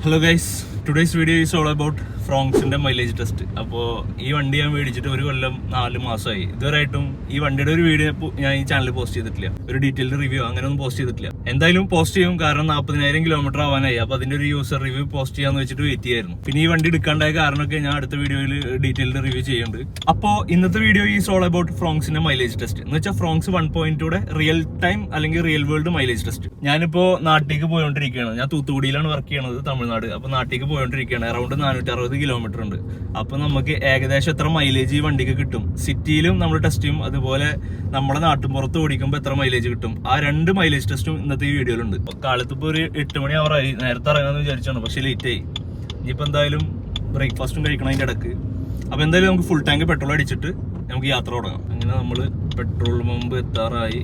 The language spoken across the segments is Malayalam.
Hello guys, today's video is all about ഫ്രോങ്സിന്റെ മൈലേജ് ടെസ്റ്റ്. അപ്പോൾ ഈ വണ്ടി ഞാൻ മേടിച്ചിട്ട് 1 കൊല്ലം 4 മാസമായി. ഇതുവരെയായിട്ടും ഈ വണ്ടിയുടെ ഒരു വീഡിയോ ഞാൻ ഈ ചാനലിൽ പോസ്റ്റ് ചെയ്തിട്ടില്ല. ഒരു ഡീറ്റെയിൽഡ് റിവ്യൂ അങ്ങനെയൊന്നും പോസ്റ്റ് ചെയ്തിട്ടില്ല. എന്തായാലും പോസ്റ്റ് ചെയ്യും, കാരണം 40,000 കിലോമീറ്റർ ആവാനായി. അപ്പോൾ അതിന്റെ ഒരു യൂസർ റിവ്യൂ പോസ്റ്റ് ചെയ്യാന്ന് വെച്ചിട്ട് വെയിറ്റ് ചെയ്യായിരുന്നു. പിന്നെ ഈ വണ്ടി എടുക്കാണ്ടായ കാരണമൊക്കെ ഞാൻ അടുത്ത വീഡിയോയിൽ ഡീറ്റെയിൽഡ് റിവ്യൂ ചെയ്യുന്നുണ്ട്. അപ്പോൾ ഇന്നത്തെ വീഡിയോ ഈസ് ഓൾ അബൌട്ട് ഫ്രോങ്സിന്റെ മൈലേജ് ടെസ്റ്റ് എന്ന് വെച്ചാൽ ഫ്രോങ്സ് 1.2 റിയൽ ടൈം അല്ലെങ്കിൽ റിയൽ വേൾഡ് മൈലേജ് ടെസ്റ്റ്. ഞാനിപ്പോ നാട്ടിലേക്ക് പോയോണ്ടിരിക്കുകയാണ്. ഞാൻ തൂത്തുക്കുടിയിലാണ് വർക്ക് ചെയ്യണത്, തമിഴ്നാട്. അപ്പൊ നാട്ടിലേക്ക് പോയോണ്ടിരിക്കുകയാണ്. അറൌണ്ട് 460 കിലോമീറ്റർ ഉണ്ട്. അപ്പൊ നമുക്ക് ഏകദേശം എത്ര മൈലേജ് ഈ വണ്ടിക്ക് കിട്ടും, സിറ്റിയിലും നമ്മൾ ടെസ്റ്റ് ചെയ്യും, അതുപോലെ നമ്മുടെ നാട്ടിൻപുറത്ത് ഓടിക്കുമ്പോൾ എത്ര മൈലേജ് കിട്ടും, ആ 2 മൈലേജ് ടെസ്റ്റും ഇന്നത്തെ ഈ വീഡിയോയിലുണ്ട്. കാലത്ത് ഇപ്പൊ ഒരു 8 മണി ആവറായി. നേരത്തെ ഇറങ്ങാന്ന് വിചാരിച്ചാണ്, പക്ഷെ ലേറ്റ് ആയി. ഇനിയിപ്പോ എന്തായാലും ബ്രേക്ക്ഫാസ്റ്റും കഴിക്കണം അതിന്റെ ഇടക്ക്. അപ്പൊ എന്തായാലും നമുക്ക് ഫുൾ ടാങ്ക് പെട്രോൾ അടിച്ചിട്ട് നമുക്ക് യാത്ര തുടങ്ങാം. അങ്ങനെ നമ്മള് പെട്രോൾ പമ്പ് എത്താറായി.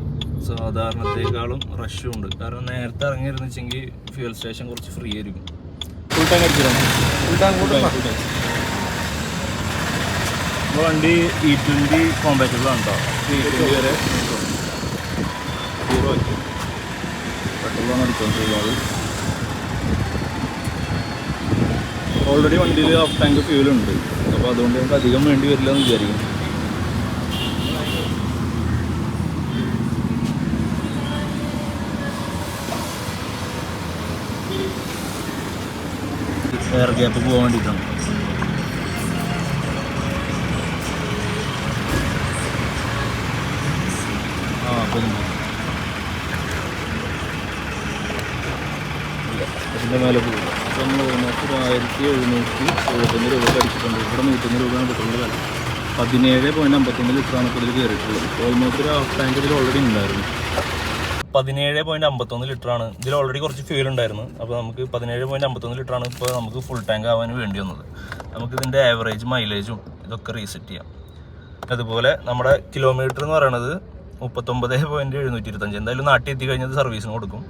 സാധാരണത്തേക്കാളും റഷും ഉണ്ട്, കാരണം നേരത്തെ ഇറങ്ങിയിരുന്നെങ്കിൽ ഫ്യൂൽ സ്റ്റേഷൻ കുറച്ച് ഫ്രീ ആയിരിക്കും. ഫുൾ ടാങ്ക് അടിച്ചിട്ടാണ് വണ്ടി E20 കോമ്പാറ്റബിൾ ആണ് കേട്ടോ. E20 വരെ സീറോ ആക്കി പെട്രോളാണ് അടിച്ചുകൊണ്ടിരിക്കുന്നത്. ഓൾറെഡി വണ്ടിയിൽ ഹാഫ് ടാങ്ക് ഫ്യൂലുണ്ട്, അപ്പോൾ അതുകൊണ്ട് നമുക്ക് അധികം വേണ്ടി വരില്ല എന്ന് വിചാരിക്കും. എയർ ഗ്യാപ്പ് പോകാൻ വേണ്ടിയിട്ടാണ്. അതിൻ്റെ മേലെ പോകും. അപ്പോൾ നമ്മൾ ഓൾമോസ്റ്റ് 1775 രൂപ അടിച്ചിട്ടുണ്ട്. ഇവിടെ 101 രൂപയാണ് പെട്രോളിൻ്റെ വില. 17.51 ലിറ്ററാണ് ഇപ്പോൾ ഇതിൽ കയറിയിട്ടുള്ളത്. ഓൾമോസ്റ്റ് ഒരു ഹാഫ് ടാങ്ക് ഇതിൽ ഓൾറെഡി ഉണ്ടായിരുന്നു. 17.51 ലിറ്ററാണ്. ഇതിൽ ഓൾറെഡി കുറച്ച് ഫ്യൂൽ ഉണ്ടായിരുന്നു. അപ്പോൾ നമുക്ക് 17.51 ലിറ്ററാണ് ഇപ്പോൾ നമുക്ക് ഫുൾ ടാങ്ക് ആവാൻ വേണ്ടി വന്നത്. നമുക്കിതിൻ്റെ ആവറേജ് മൈലേജും ഇതൊക്കെ റീസെറ്റ് ചെയ്യാം. അതുപോലെ നമ്മുടെ കിലോമീറ്റർ എന്ന് പറയുന്നത് 39.725. എന്തായാലും നാട്ടിൽ എത്തി കഴിഞ്ഞത് സർവീസിന് കൊടുക്കും.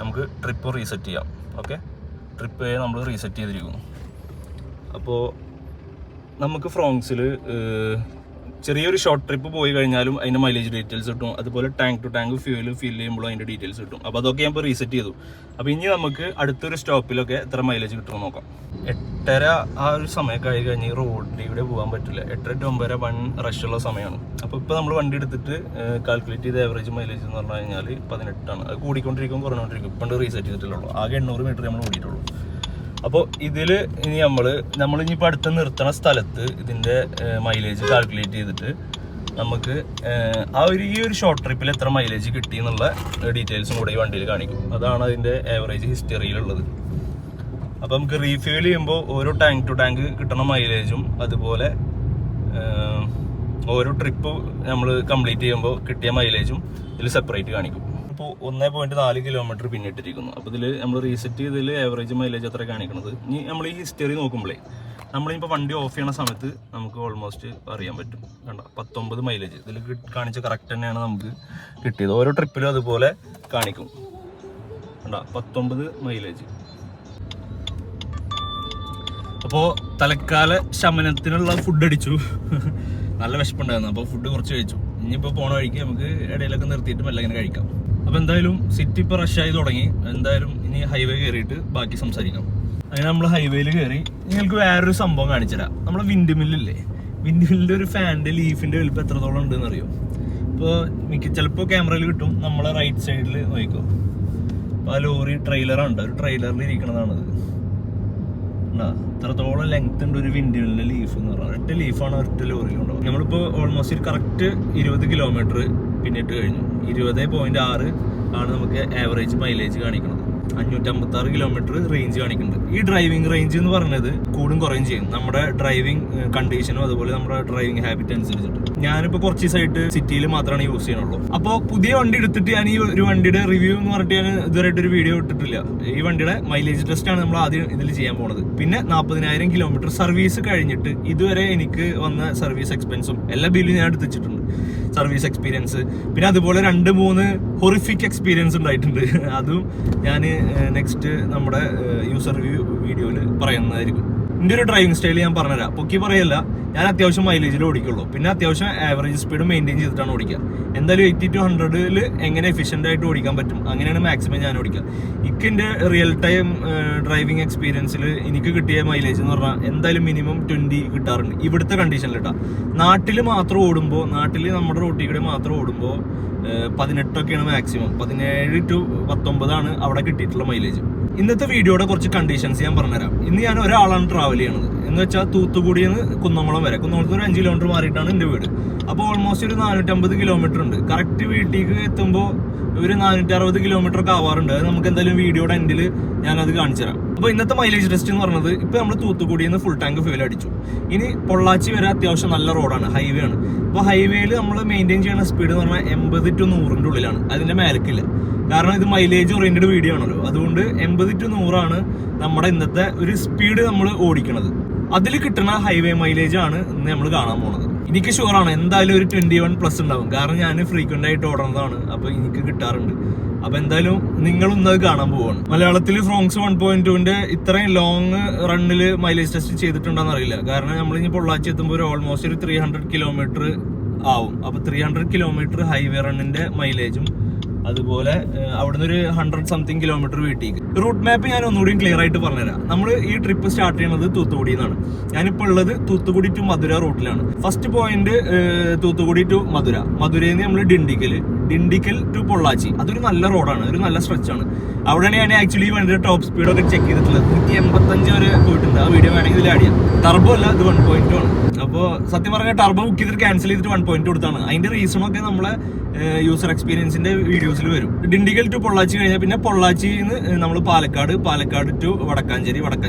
നമുക്ക് ട്രിപ്പ് റീസെറ്റ് ചെയ്യാം. ഓക്കെ, ട്രിപ്പ് നമ്മൾ റീസെറ്റ് ചെയ്തിരിക്കുന്നു. അപ്പോൾ നമുക്ക് ഫ്രോങ്സിൽ ചെറിയൊരു ഷോർട്ട് ട്രിപ്പ് പോയി കഴിഞ്ഞാലും അതിൻ്റെ മൈലേജ് ഡീറ്റെയിൽസ് കിട്ടും. അതുപോലെ tank to tank fuel fill ചെയ്യുമ്പോഴും അതിൻ്റെ ഡീറ്റെയിൽസ് കിട്ടും. അപ്പോൾ അതൊക്കെ ഞാൻ ഇപ്പോൾ റീസെറ്റ് ചെയ്തു. അപ്പോൾ ഇനി നമുക്ക് അടുത്തൊരു സ്റ്റോപ്പിലൊക്കെ എത്ര മൈലേജ് കിട്ടുമെന്ന് നോക്കാം. 8:30 ആ ഒരു സമയമൊക്കെ ആയി കഴിഞ്ഞ് റോഡിലൂടെ പോകാൻ പറ്റില്ല. 8 to 9 വൺ റഷുള്ള സമയമാണ്. അപ്പോൾ ഇപ്പോൾ നമ്മൾ വണ്ടി എടുത്തിട്ട് കാൽക്കുലേറ്റ് ചെയ്ത ആവറേജ് മൈലേജ് എന്ന് പറഞ്ഞു കഴിഞ്ഞാൽ 18 ആണ്. അത് കൂടിക്കൊണ്ടിരിക്കും കുറഞ്ഞുകൊണ്ടിരിക്കും. ഇപ്പം റീസെറ്റ് ചെയ്തിട്ടുള്ളൂ. ആകെ 800 മീറ്റർ നമ്മൾ ഓടിയിട്ടുള്ളൂ. അപ്പോൾ ഇതിൽ ഇനി നമ്മളിനിപ്പോൾ അടുത്ത് നിർത്തുന്ന സ്ഥലത്ത് ഇതിൻ്റെ മൈലേജ് കാൽക്കുലേറ്റ് ചെയ്തിട്ട് നമുക്ക് ഈ ഒരു ഷോർട്ട് ട്രിപ്പിൽ എത്ര മൈലേജ് കിട്ടി എന്നുള്ള ഡീറ്റെയിൽസും കൂടെ ഈ വണ്ടിയിൽ കാണിക്കും. അതാണ് അതിൻ്റെ ആവറേജ് ഹിസ്റ്ററിയിലുള്ളത്. അപ്പോൾ നമുക്ക് റീഫ്യൂൽ ചെയ്യുമ്പോൾ ഓരോ ടാങ്ക് ടു ടാങ്ക് കിട്ടുന്ന മൈലേജും അതുപോലെ ഓരോ ട്രിപ്പ് നമ്മൾ കംപ്ലീറ്റ് ചെയ്യുമ്പോൾ കിട്ടിയ മൈലേജും ഇതിൽ സെപ്പറേറ്റ് കാണിക്കും. ഇപ്പോൾ 1.4 കിലോമീറ്റർ പിന്നിട്ടിരിക്കുന്നു. അപ്പോൾ ഇതിൽ നമ്മൾ റീസെറ്റ് ചെയ്തതിൽ ആവറേജ് മൈലേജ് അത്ര കാണിക്കുന്നത്. ഇനി നമ്മൾ ഈ ഹിസ്റ്ററി നോക്കുമ്പോഴേ നമ്മളിപ്പോൾ വണ്ടി ഓഫ് ചെയ്യണ സമയത്ത് നമുക്ക് ഓൾമോസ്റ്റ് അറിയാൻ പറ്റും. കണ്ട 19 മൈലേജ് ഇതിൽ കാണിച്ച കറക്റ്റ് തന്നെയാണ് നമുക്ക് കിട്ടിയത്. ഓരോ ട്രിപ്പിലും അതുപോലെ കാണിക്കും. കണ്ട 19 മൈലേജ്. അപ്പോൾ തൽക്കാല ശമനത്തിനുള്ള ഫുഡ് അടിച്ചു. നല്ല വിശപ്പുണ്ടായിരുന്നു, അപ്പോൾ ഫുഡ് കുറച്ച് കഴിച്ചു. ഇനിയിപ്പോൾ പോണ വഴിക്ക് നമുക്ക് ഇടയിലൊക്കെ നിർത്തിയിട്ട് മെല്ലെ ഇങ്ങനെ കഴിക്കാം. അപ്പോൾ എന്തായാലും സിറ്റി ഇപ്പോൾ റഷായി തുടങ്ങി. എന്തായാലും ഇനി ഹൈവേ കയറിയിട്ട് ബാക്കി സംസാരിക്കാം. അങ്ങനെ നമ്മൾ ഹൈവേയിൽ കയറി. നിങ്ങൾക്ക് വേറൊരു സംഭവം കാണിച്ചുതരാം. നമ്മളെ വിൻഡ് മില്ലില്ലേ, വിൻഡ് മില്ലിൻ്റെ ഒരു ഫാനിൻ്റെ ലീഫിൻ്റെ വലുപ്പം എത്രത്തോളം ഉണ്ടെന്ന് അറിയോ? ഇപ്പോൾ ചിലപ്പോൾ ക്യാമറയിൽ കിട്ടും. നമ്മളെ റൈറ്റ് സൈഡിൽ നോക്കിക്കോ. അപ്പോൾ ആ ലോറി ട്രെയിലറുണ്ട്, ഒരു ട്രെയിലറിൽ ഇരിക്കണതാണത്. ഇത്രത്തോളം ലെങ്ത് ഉണ്ട് ഒരു വിൻഡ് മില്ലിന്റെ ലീഫ് എന്ന് പറഞ്ഞാൽ. 8 ലീഫാണ് ഒറ്റ ലോറിയിലുണ്ടാവും. നമ്മളിപ്പോൾ ഓൾമോസ്റ്റ് കറക്റ്റ് 20 കിലോമീറ്റർ പിന്നിട്ട് കഴിഞ്ഞു. 20.6 ആണ് നമുക്ക് ആവറേജ് മൈലേജ് കാണിക്കുന്നത്. 556 കിലോമീറ്റർ റേഞ്ച് കാണിക്കുന്നുണ്ട്. ഈ ഡ്രൈവിംഗ് റേഞ്ച് എന്ന് പറയുന്നത് കൂടും കുറയും ചെയ്യും നമ്മുടെ ഡ്രൈവിംഗ് കണ്ടീഷനും അതുപോലെ നമ്മുടെ ഡ്രൈവിംഗ് ഹാബിറ്റ് അനുസരിച്ചിട്ട്. ഞാനിപ്പോൾ കുറച്ച് ദിവസമായിട്ട് സിറ്റിയിൽ മാത്രമാണ് യൂസ് ചെയ്യണുള്ളൂ. അപ്പോൾ പുതിയ വണ്ടി എടുത്തിട്ട് ഞാൻ ഈ ഒരു വണ്ടിയുടെ റിവ്യൂ എന്ന് പറഞ്ഞിട്ട് ഞാൻ ഇതുവരെയായിട്ട് ഒരു വീഡിയോ ഇട്ടിട്ടില്ല. ഈ വണ്ടിയുടെ മൈലേജ് ടെസ്റ്റ് ആണ് നമ്മൾ ആദ്യം ഇതിൽ ചെയ്യാൻ പോണത്. പിന്നെ 40,000 കിലോമീറ്റർ സർവീസ് കഴിഞ്ഞിട്ട് ഇതുവരെ എനിക്ക് വന്ന സർവീസ് എക്സ്പെൻസും എല്ലാ ബില്ലും ഞാൻ എടുത്ത് വെച്ചിട്ടുണ്ട്. Service experience. പിന്നെ അതുപോലെ 2-3 ഹൊറിഫിക് എക്സ്പീരിയൻസ് ഉണ്ടായിട്ടുണ്ട്. അതും ഞാൻ നെക്സ്റ്റ് നമ്മുടെ യൂസർ റിവ്യൂ വീഡിയോയിൽ പറയുന്നതായിരിക്കും. എൻ്റെ ഒരു ഡ്രൈവിംഗ് സ്റ്റൈൽ ഞാൻ പറഞ്ഞുതരാം. പൊക്കി പറയല്ല, ഞാൻ അത്യാവശ്യം മൈലേജിൽ ഓടിക്കുള്ളൂ. പിന്നെ അത്യാവശ്യം ആവറേജ് സ്പീഡ് മെയിൻറ്റെയിൻ ചെയ്തിട്ടാണ് ഓടിക്കുക. എന്തായാലും 80 to 100 എങ്ങനെ എഫിഷ്യൻ്റ് ആയിട്ട് ഓടിക്കാൻ പറ്റും അങ്ങനെയാണ് മാക്സിമം ഞാൻ ഓടിക്കുക. എൻ്റെ റിയൽ ടൈം ഡ്രൈവിംഗ് എക്സ്പീരിയൻസിൽ എനിക്ക് കിട്ടിയ മൈലേജ് എന്ന് പറഞ്ഞാൽ എന്തായാലും മിനിമം 20 കിട്ടാറുണ്ട് ഇവിടുത്തെ കണ്ടീഷനിൽ കേട്ടോ. നാട്ടിൽ മാത്രം ഓടുമ്പോൾ, നാട്ടിൽ നമ്മുടെ റോട്ടിൽ കൂടെ മാത്രം ഓടുമ്പോൾ 18 മാക്സിമം. 17 to 19 അവിടെ കിട്ടിയിട്ടുള്ള മൈലേജ്. ഇന്നത്തെ വീഡിയോയുടെ കുറച്ച് കണ്ടീഷൻസ് ഞാൻ പറഞ്ഞുതരാം. ഇന്ന് ഞാൻ ഒരാളാണ് ട്രാവൽ ചെയ്യണത്. എന്ന് വെച്ചാൽ തൂത്തുക്കുടിയിൽ നിന്ന് കുന്നംകുളം വരെ, കുന്നംകുളത്ത് ഒരു 5 കിലോമീറ്റർ മാറിയിട്ടാണ് എൻ്റെ വീട്. അപ്പോൾ ഓൾമോസ്റ്റ് ഒരു 450 കിലോമീറ്റർ ഉണ്ട്. കറക്റ്റ് വീട്ടിലേക്ക് എത്തുമ്പോൾ ഒരു 460 കിലോമീറ്റർ ഒക്കെ ആവാറുണ്ട്. അത് നമുക്ക് എന്തായാലും വീഡിയോയുടെ എൻഡിൽ ഞാനത് കാണിച്ചു തരാം. അപ്പോൾ ഇന്നത്തെ മൈലേജ് ടെസ്റ്റ് എന്ന് പറഞ്ഞത്, ഇപ്പോൾ നമ്മൾ തൂത്തുക്കുടിയിൽ നിന്ന് ഫുൾ ടാങ്ക് ഫ്യൂൽ അടിച്ചു. ഇനി പൊള്ളാച്ചി വരെ അത്യാവശ്യം നല്ല റോഡാണ്, ഹൈവേ ആണ്. അപ്പോൾ ഹൈവേയിൽ നമ്മൾ മെയിൻറ്റെയിൻ ചെയ്യുന്ന സ്പീഡ് എന്ന് പറഞ്ഞാൽ 80 to 100 ഉള്ളിലാണ്. അതിൻ്റെ മേലക്കില്ല. കാരണം ഇത് മൈലേജ് ഓറിയന്റഡ് വീഡിയോ ആണല്ലോ. അതുകൊണ്ട് 80 to 100 നമ്മുടെ ഇന്നത്തെ ഒരു സ്പീഡ് നമ്മൾ ഓടിക്കണത്. അതിൽ കിട്ടുന്ന ഹൈവേ മൈലേജ് ആണ് ഇന്ന് നമ്മൾ കാണാൻ പോണത്. എനിക്ക് ഷുവറാണ് എന്തായാലും ഒരു 21+ ഉണ്ടാവും. കാരണം ഞാൻ ഫ്രീക്വന്റ് ആയിട്ട് ഓടുന്നതാണ്, അപ്പൊ എനിക്ക് കിട്ടാറുണ്ട്. അപ്പൊ എന്തായാലും നിങ്ങളൊന്നും അത് കാണാൻ പോവാണ്. മലയാളത്തിൽ ഫ്രോങ്സ് 1.2ന്റെ ഇത്രയും ലോങ് റണ്ണില് മൈലേജ് ടെസ്റ്റ് ചെയ്തിട്ടുണ്ടെന്ന് അറിയില്ല. കാരണം നമ്മൾ ഇനി പൊള്ളാച്ചി എത്തുമ്പോൾ ഒരു ഓൾമോസ്റ്റ് ഒരു 300 കിലോമീറ്റർ ആവും. അപ്പൊ 300 കിലോമീറ്റർ ഹൈവേ റണ്ണിന്റെ മൈലേജും അതുപോലെ അവിടുന്ന് ഒരു 100-something കിലോമീറ്റർ വീട്ടിലേക്ക്. റൂട്ട് മാപ്പ് ഞാൻ ഒന്നുകൂടി ക്ലിയർ ആയിട്ട് പറഞ്ഞുതരാം. നമ്മൾ ഈ ട്രിപ്പ് സ്റ്റാർട്ട് ചെയ്യുന്നത് തൂത്തുക്കുടിയിൽ നിന്നാണ്. ഞാനിപ്പോൾ ഉള്ളത് തൂത്തുക്കുടി ടു മധുര റൂട്ടിലാണ്. First point Thoothukudi to Madurai, മധുരയിൽ നിന്ന് നമ്മൾ ഡിണ്ടിക്കൽ ടു പൊള്ളാച്ചി. അതൊരു നല്ല റോഡാണ്, ഒരു നല്ല സ്ട്രെച്ച് ആണ്. അവിടെയാണ് ഞാൻ ആക്ച്വലി വണ്ടിയുടെ ടോപ്പ് സ്പീഡ് ഒക്കെ ചെക്ക് ചെയ്തിട്ടുള്ളത്. 185 വരെ പോയിട്ടുണ്ട്. ആ വീഡിയോ വേണമെങ്കിൽ ഇതിൽ ആഡ് ചെയ്യാം. ടർബോ അല്ല, ഇത് 1.2 ആണ്. അപ്പോൾ സത്യം പറഞ്ഞാൽ ടർബോ ബുക്ക് ചെയ്തിട്ട് ക്യാൻസൽ ചെയ്തിട്ട് 1.2 കൊടുത്താണ്. അതിന്റെ റീസണൊക്കെ നമ്മളെ യൂസർ എക്സ്പീരിയൻസിന്റെ വീഡിയോസിൽ വരും. ഡിണ്ടിക്കൽ ടു പൊള്ളാച്ചി കഴിഞ്ഞാൽ പിന്നെ പൊള്ളാച്ചിയിൽ നിന്ന് നമ്മൾ Palakkad to Vadakkanchery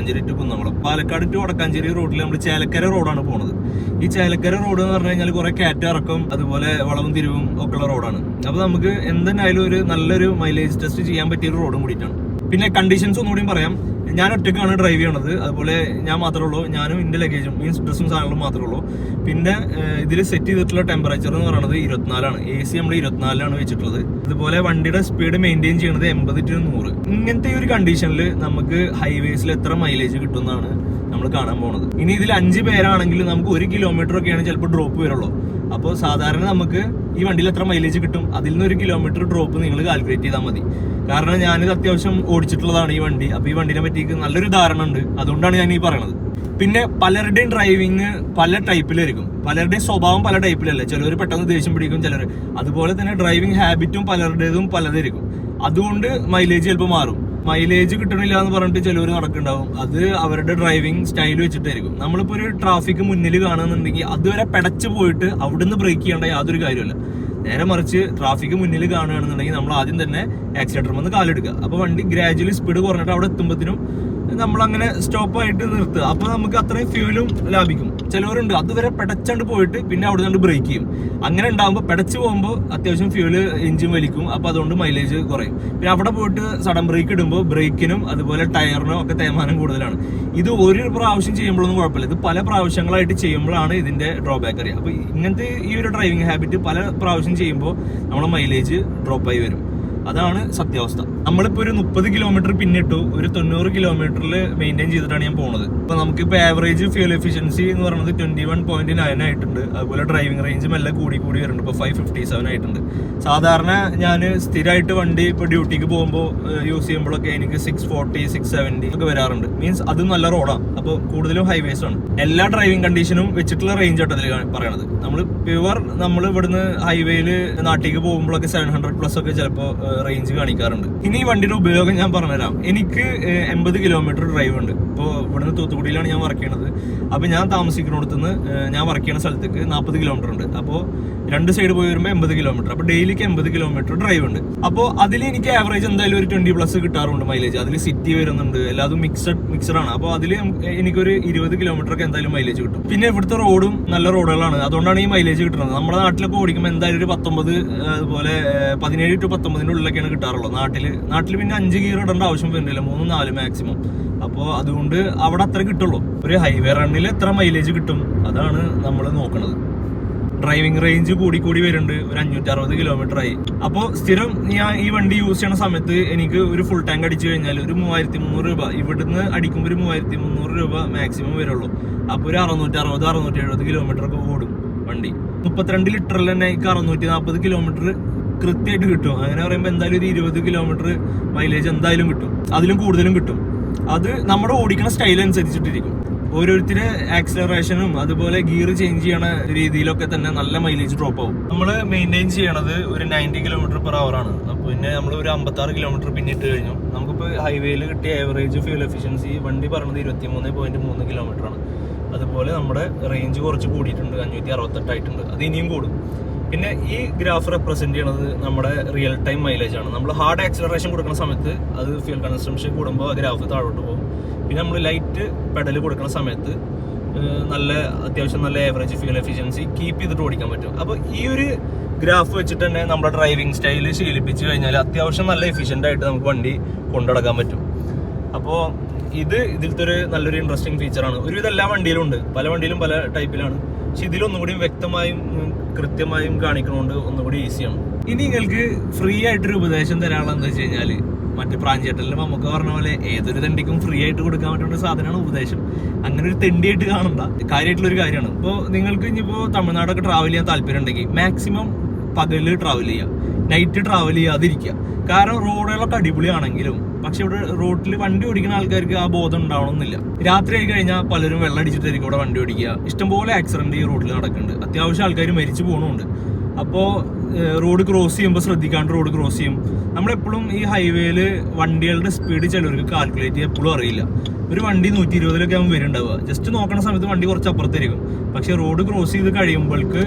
to Kunnamkulam. Palakkad to Vadakkanchery റോഡിൽ നമ്മൾ ചേലക്കര റോഡാണ് പോണത്. ഈ ചേലക്കര റോഡ് എന്ന് പറഞ്ഞു കഴിഞ്ഞാൽ കുറെ കയറ്റം അതുപോലെ വളവും തിരിവും ഒക്കെ ഉള്ള റോഡാണ്. അപ്പൊ നമുക്ക് എന്തായാലും ഒരു നല്ലൊരു മൈലേജ് ടെസ്റ്റ് ചെയ്യാൻ പറ്റിയ ഒരു റോഡും കൂടിയിട്ടാണ്. പിന്നെ കണ്ടീഷൻസ് ഒന്നുകൂടി പറയാം. ഞാൻ ഒറ്റയ്ക്കാണ് ഡ്രൈവ് ചെയ്യണത്. അതുപോലെ ഞാൻ മാത്രമേ ഉള്ളൂ, ഞാനും എൻ്റെ ലഗേജും മീൻസ് ഡ്രസ്സും സാധനങ്ങളും മാത്രമേ ഉള്ളൂ. പിന്നെ ഇതിൽ സെറ്റ് ചെയ്തിട്ടുള്ള ടെമ്പറേച്ചർ എന്ന് പറയുന്നത് 24 AC നമ്മൾ 24 വെച്ചിട്ടുള്ളത്. അതുപോലെ വണ്ടിയുടെ സ്പീഡ് മെയിൻറ്റെയിൻ ചെയ്യുന്നത് 80 to 100. ഇങ്ങനത്തെ ഒരു കണ്ടീഷനിൽ നമുക്ക് ഹൈവേസിൽ എത്ര മൈലേജ് കിട്ടുമെന്നാണ് നമ്മൾ കാണാൻ പോണത്. ഇനി ഇതിൽ 5 പേരാണെങ്കിൽ നമുക്ക് 1 കിലോമീറ്റർ ഒക്കെയാണ് ചിലപ്പോൾ ഡ്രോപ്പ് വരുള്ളൂ. അപ്പോൾ സാധാരണ നമുക്ക് ഈ വണ്ടിയിൽ എത്ര മൈലേജ് കിട്ടും, അതിൽ നിന്ന് 1 കിലോമീറ്റർ ഡ്രോപ്പ് നിങ്ങൾ കാൽക്കുലേറ്റ് ചെയ്താൽ മതി. കാരണം ഞാനിത് അത്യാവശ്യം ഓടിച്ചിട്ടുള്ളതാണ് ഈ വണ്ടി. അപ്പൊ ഈ വണ്ടിനെ പറ്റി നല്ലൊരു ധാരണ ഉണ്ട്, അതുകൊണ്ടാണ് ഞാൻ ഈ പറയണത്. പിന്നെ പലരുടെയും ഡ്രൈവിങ് പല ടൈപ്പിലായിരിക്കും, പലരുടെയും സ്വഭാവം പല ടൈപ്പിലല്ലേ. ചിലർ പെട്ടെന്ന് ദേഷ്യം പിടിക്കും, ചിലർ അതുപോലെ തന്നെ ഡ്രൈവിംഗ് ഹാബിറ്റും പലരുടേതും പലതായിരിക്കും. അതുകൊണ്ട് മൈലേജ് ചിലപ്പോൾ മാറും. മൈലേജ് കിട്ടണില്ല എന്ന് പറഞ്ഞിട്ട് ചിലവർ നടക്കുന്നുണ്ടാവും. അത് അവരുടെ ഡ്രൈവിംഗ് സ്റ്റൈൽ വെച്ചിട്ടായിരിക്കും. നമ്മളിപ്പോൾ ഒരു ട്രാഫിക് മുന്നിൽ കാണുന്നുണ്ടെങ്കിൽ അതുവരെ പെടച്ചു പോയിട്ട് അവിടുന്ന് ബ്രേക്ക് ചെയ്യേണ്ട യാതൊരു കാര്യമല്ല. നേരെ മറിച്ച് ട്രാഫിക് മുന്നിൽ കാണുകയാണെന്നുണ്ടെങ്കിൽ നമ്മൾ ആദ്യം തന്നെ ആക്സിലേറ്റർ വന്ന് കാലെടുക്കുക. അപ്പോൾ വണ്ടി ഗ്രാജുവലി സ്പീഡ് കുറഞ്ഞിട്ട് അവിടെ എത്തുമ്പോഴത്തേനും നമ്മളങ്ങനെ സ്റ്റോപ്പായിട്ട് നിർത്തുക. അപ്പോൾ നമുക്ക് അത്രയും ഫ്യൂലും ലാഭിക്കും. ചിലവരുണ്ട് അതുവരെ പെടച്ചാണ്ട് പോയിട്ട് പിന്നെ അവിടെ നിന്ന് ബ്രേക്ക് ചെയ്യും. അങ്ങനെ ഉണ്ടാകുമ്പോൾ പെടച്ച് പോകുമ്പോൾ അത്യാവശ്യം ഫ്യൂല് എഞ്ചിൻ വലിക്കും. അപ്പോൾ അതുകൊണ്ട് മൈലേജ് കുറയും. പിന്നെ അവിടെ പോയിട്ട് സഡൻ ബ്രേക്ക് ഇടുമ്പോൾ ബ്രേക്കിനും അതുപോലെ ടയറിനും ഒക്കെ തേയ്മാനം കൂടുതലാണ്. ഇത് ഒരു പ്രാവശ്യം ചെയ്യുമ്പോഴൊന്നും കുഴപ്പമില്ല. ഇത് പല പ്രാവശ്യങ്ങളായിട്ട് ചെയ്യുമ്പോഴാണ് ഇതിന്റെ ഡ്രോബാക്ക് അറിയാം. അപ്പോൾ ഇങ്ങനത്തെ ഈ ഒരു ഡ്രൈവിംഗ് ഹാബിറ്റ് പല പ്രാവശ്യം ചെയ്യുമ്പോൾ നമ്മുടെ മൈലേജ് ഡ്രോപ്പായി വരും. അതാണ് സത്യാവസ്ഥ. നമ്മളിപ്പോൾ ഒരു 30 കിലോമീറ്റർ പിന്നിട്ടു, ഒരു 90 കിലോമീറ്ററിൽ മെയിൻറ്റെയിൻ ചെയ്തിട്ടാണ് ഞാൻ പോകുന്നത്. അപ്പോൾ നമുക്കിപ്പോൾ ആവറേജ് ഫ്യൂൽ എഫിഷ്യൻസി എന്ന് പറയുന്നത് 21.9 ആയിട്ടുണ്ട്. അതുപോലെ ഡ്രൈവിംഗ് റേഞ്ചും എല്ലാം കൂടി വരുന്നുണ്ട്. ഇപ്പോൾ 557 ആയിട്ടുണ്ട്. സാധാരണ ഞാൻ സ്ഥിരമായിട്ട് വണ്ടി ഇപ്പോൾ ഡ്യൂട്ടിക്ക് പോകുമ്പോൾ യൂസ് ചെയ്യുമ്പോഴൊക്കെ എനിക്ക് 640, 670 ഒക്കെ വരാറുണ്ട്. മീൻസ് അത് നല്ല റോഡാണ്. അപ്പോൾ കൂടുതലും ഹൈവേസ് ആണ്. എല്ലാ ഡ്രൈവിംഗ് കണ്ടീഷനും വെച്ചിട്ടുള്ള റേഞ്ച് ആയിട്ട് അതിൽ പറയണത്. നമ്മൾ ഇവിടുന്ന് ഹൈവേയിൽ നാട്ടിലേക്ക് പോകുമ്പോഴൊക്കെ 700+ ഒക്കെ ചിലപ്പോൾ റേഞ്ച് കാണിക്കാറുണ്ട്. ഇനി ഈ വണ്ടിയുടെ ഉപയോഗം ഞാൻ പറഞ്ഞുതരാം. എനിക്ക് 80 കിലോമീറ്റർ ഡ്രൈവ് ഉണ്ട്. ഇപ്പോൾ ഇവിടുന്ന് തൂത്തുക്കുടിയിലാണ് ഞാൻ വർക്ക് ചെയ്യണത്. അപ്പോൾ ഞാൻ താമസിക്കുന്നിടത്തുനിന്ന് ഞാൻ വർക്ക് ചെയ്യുന്ന സ്ഥലത്തേക്ക് 40 കിലോമീറ്റർ ഉണ്ട്. അപ്പോൾ രണ്ട് സൈഡ് പോയി വരുമ്പോൾ 80 കിലോമീറ്റർ. അപ്പോൾ ഡെയിലിക്ക് 80 കിലോമീറ്റർ ഡ്രൈവ് ഉണ്ട്. അപ്പോൾ അതിൽ എനിക്ക് ആവറേജ് എന്തായാലും ഒരു 20+ കിട്ടാറുണ്ട് മൈലേജ്. അതിൽ സിറ്റി വരുന്നുണ്ട്, എല്ലാതും മിക്സഡാണ്. അപ്പോൾ അതിൽ എനിക്കൊരു 20 കിലോമീറ്റർ ഒക്കെ എന്തായാലും മൈലേജ് കിട്ടും. പിന്നെ ഇവിടുത്തെ റോഡും നല്ല റോഡുകളാണ്, അതുകൊണ്ടാണ് ഈ മൈലേജ് കിട്ടുന്നത്. നമ്മുടെ നാട്ടിലൊക്കെ ഓടിക്കുമ്പോൾ എന്തായാലും ഒരു 19, അതുപോലെ 17 to 19 ഉള്ളിലൊക്കെയാണ് കിട്ടാറുള്ളത്. നാട്ടിൽ പിന്നെ 5 ഗിയർ ഇടേണ്ട ആവശ്യം വരുന്നില്ല, 3-4 മാക്സിമം. അപ്പോൾ അതുകൊണ്ട് അവിടെ അത്ര കിട്ടുള്ളൂ. ഒരു ഹൈവേ റണ്ണിൽ എത്ര മൈലേജ് കിട്ടും അതാണ് നമ്മൾ നോക്കുന്നത്. ഡ്രൈവിംഗ് റേഞ്ച് കൂടി വരുന്നുണ്ട്. ഒരു 560 കിലോമീറ്റർ ആയി. അപ്പോൾ സ്ഥിരം ഞാൻ ഈ വണ്ടി യൂസ് ചെയ്യണ സമയത്ത് എനിക്ക് ഒരു ഫുൾ ടാങ്ക് അടിച്ചു കഴിഞ്ഞാൽ ഒരു 3300 രൂപ, ഇവിടുന്ന് അടിക്കുമ്പോൾ ഒരു 3300 രൂപ മാക്സിമം വരുള്ളൂ. അപ്പോൾ ഒരു 660-670 കിലോമീറ്റർ ഒക്കെ ഓടും വണ്ടി. 32 ലിറ്ററിൽ തന്നെ എനിക്ക് 640 കിലോമീറ്റർ കൃത്യമായിട്ട് കിട്ടും. അങ്ങനെ പറയുമ്പോൾ എന്തായാലും ഒരു 20 കിലോമീറ്റർ മൈലേജ് എന്തായാലും കിട്ടും, അതിലും കൂടുതലും കിട്ടും. അത് നമ്മുടെ ഓടിക്കുന്ന സ്റ്റൈൽ അനുസരിച്ചിട്ടിരിക്കും. ഓരോരുത്തരുടെ ആക്സിലറേഷനും അതുപോലെ ഗിയർ ചേഞ്ച് ചെയ്യണ രീതിയിലൊക്കെ തന്നെ നല്ല മൈലേജ് ഡ്രോപ്പ് ആവും. നമ്മൾ മെയിൻറ്റെയിൻ ചെയ്യണത് ഒരു 90 km/h ആണ്. അപ്പോൾ പിന്നെ നമ്മൾ ഒരു 56 കിലോമീറ്റർ പിന്നിട്ട് കഴിഞ്ഞു. നമുക്കിപ്പോൾ ഹൈവേയിൽ കിട്ടിയ ആവറേജ് ഫ്യൂൽ എഫിഷ്യൻസി വണ്ടി പറഞ്ഞത് 23.3 km ആണ്. അതുപോലെ നമ്മുടെ റേഞ്ച് കുറച്ച് കൂടിയിട്ടുണ്ട്, 568 ആയിട്ടുണ്ട്. അത് ഇനിയും കൂടും. പിന്നെ ഈ ഗ്രാഫ് റെപ്രസെന്റ് ചെയ്യണത് നമ്മുടെ റിയൽ ടൈം മൈലേജ് ആണ്. നമ്മൾ ഹാർഡ് ആക്സിലറേഷൻ കൊടുക്കുന്ന സമയത്ത് അത് ഫ്യൂൽ കൺസംഷൻ കൂടുമ്പോൾ ഗ്രാഫ് താഴോട്ട് പോകും. പിന്നെ നമ്മൾ ലൈറ്റ് പെഡൽ കൊടുക്കുന്ന സമയത്ത് അത്യാവശ്യം നല്ല ആവറേജ് ഫ്യൂൽ എഫിഷ്യൻസി കീപ്പ് ചെയ്തിട്ട് ഓടിക്കാൻ പറ്റും. അപ്പോൾ ഈ ഒരു ഗ്രാഫ് വെച്ചിട്ട് തന്നെ നമ്മുടെ ഡ്രൈവിംഗ് സ്റ്റൈല് ശീലിപ്പിച്ച് കഴിഞ്ഞാൽ അത്യാവശ്യം നല്ല എഫിഷ്യൻ്റ് ആയിട്ട് നമുക്ക് വണ്ടി കൊണ്ടുനടക്കാൻ പറ്റും. അപ്പോൾ ഇതിലത്തെ ഒരു നല്ലൊരു ഇൻട്രസ്റ്റിംഗ് ഫീച്ചറാണ്. ഒരുവിധം എല്ലാ വണ്ടിയിലും ഉണ്ട്, പല വണ്ടിയിലും പല ടൈപ്പിലാണ്. പക്ഷെ ഇതിലൊന്നും കൂടി വ്യക്തമായും കൃത്യമായും കാണിക്കണോണ്ട് ഒന്നുകൂടി ഈസിയാണ്. ഇനി നിങ്ങൾക്ക് ഫ്രീ ആയിട്ടൊരു ഉപദേശം തരാനുള്ള എന്താ വെച്ച് കഴിഞ്ഞാൽ, മറ്റേ പ്രാഞ്ചേട്ടലിലും നമുക്ക് പറഞ്ഞ പോലെ ഏതൊരു തെണ്ടിക്കും ഫ്രീ ആയിട്ട് കൊടുക്കാൻ പറ്റുന്ന സാധനമാണ് ഉപദേശം. അങ്ങനെ ഒരു തെണ്ടിയായിട്ട് കാണണ്ട, കാര്യമായിട്ടുള്ള ഒരു കാര്യമാണ്. ഇപ്പോൾ നിങ്ങൾക്ക് ഇനിയിപ്പോൾ തമിഴ്നാടൊക്കെ ട്രാവൽ ചെയ്യാൻ താല്പര്യം ഉണ്ടെങ്കിൽ മാക്സിമം പകല് ട്രാവൽ ചെയ്യുക, നൈറ്റ് ട്രാവൽ ചെയ്യാതിരിക്കുക. കാരണം റോഡുകളൊക്കെ അടിപൊളിയാണെങ്കിലും പക്ഷെ ഇവിടെ റോഡിൽ വണ്ടി ഓടിക്കുന്ന ആൾക്കാർക്ക് ആ ബോധം ഉണ്ടാവണമെന്നില്ല. രാത്രി ആയി കഴിഞ്ഞാൽ പലരും വെള്ളം അടിച്ചിട്ടായിരിക്കും ഇവിടെ വണ്ടി ഓടിക്കുക. ഇഷ്ടംപോലെ ആക്സിഡന്റ് ഈ റോഡിൽ നടക്കുന്നുണ്ട്, അത്യാവശ്യം ആൾക്കാർ മരിച്ചു പോകുന്നുണ്ട്. അപ്പോൾ റോഡ് ക്രോസ് ചെയ്യുമ്പോൾ ശ്രദ്ധിക്കാണ്ട് റോഡ് ക്രോസ് ചെയ്യും. നമ്മളെപ്പോഴും ഈ ഹൈവേയിൽ വണ്ടികളുടെ സ്പീഡ് ചിലവർക്ക് കാൽക്കുലേറ്റ് ചെയ്യാൻ എപ്പോഴും അറിയില്ല. ഒരു വണ്ടി 120 ആകുമ്പോൾ വരുന്നുണ്ടാവുക, ജസ്റ്റ് നോക്കുന്ന സമയത്ത് വണ്ടി കുറച്ച് അപ്പുറത്തായിരിക്കും. പക്ഷെ റോഡ് ക്രോസ് ചെയ്ത് കഴിയുമ്പോൾക്ക്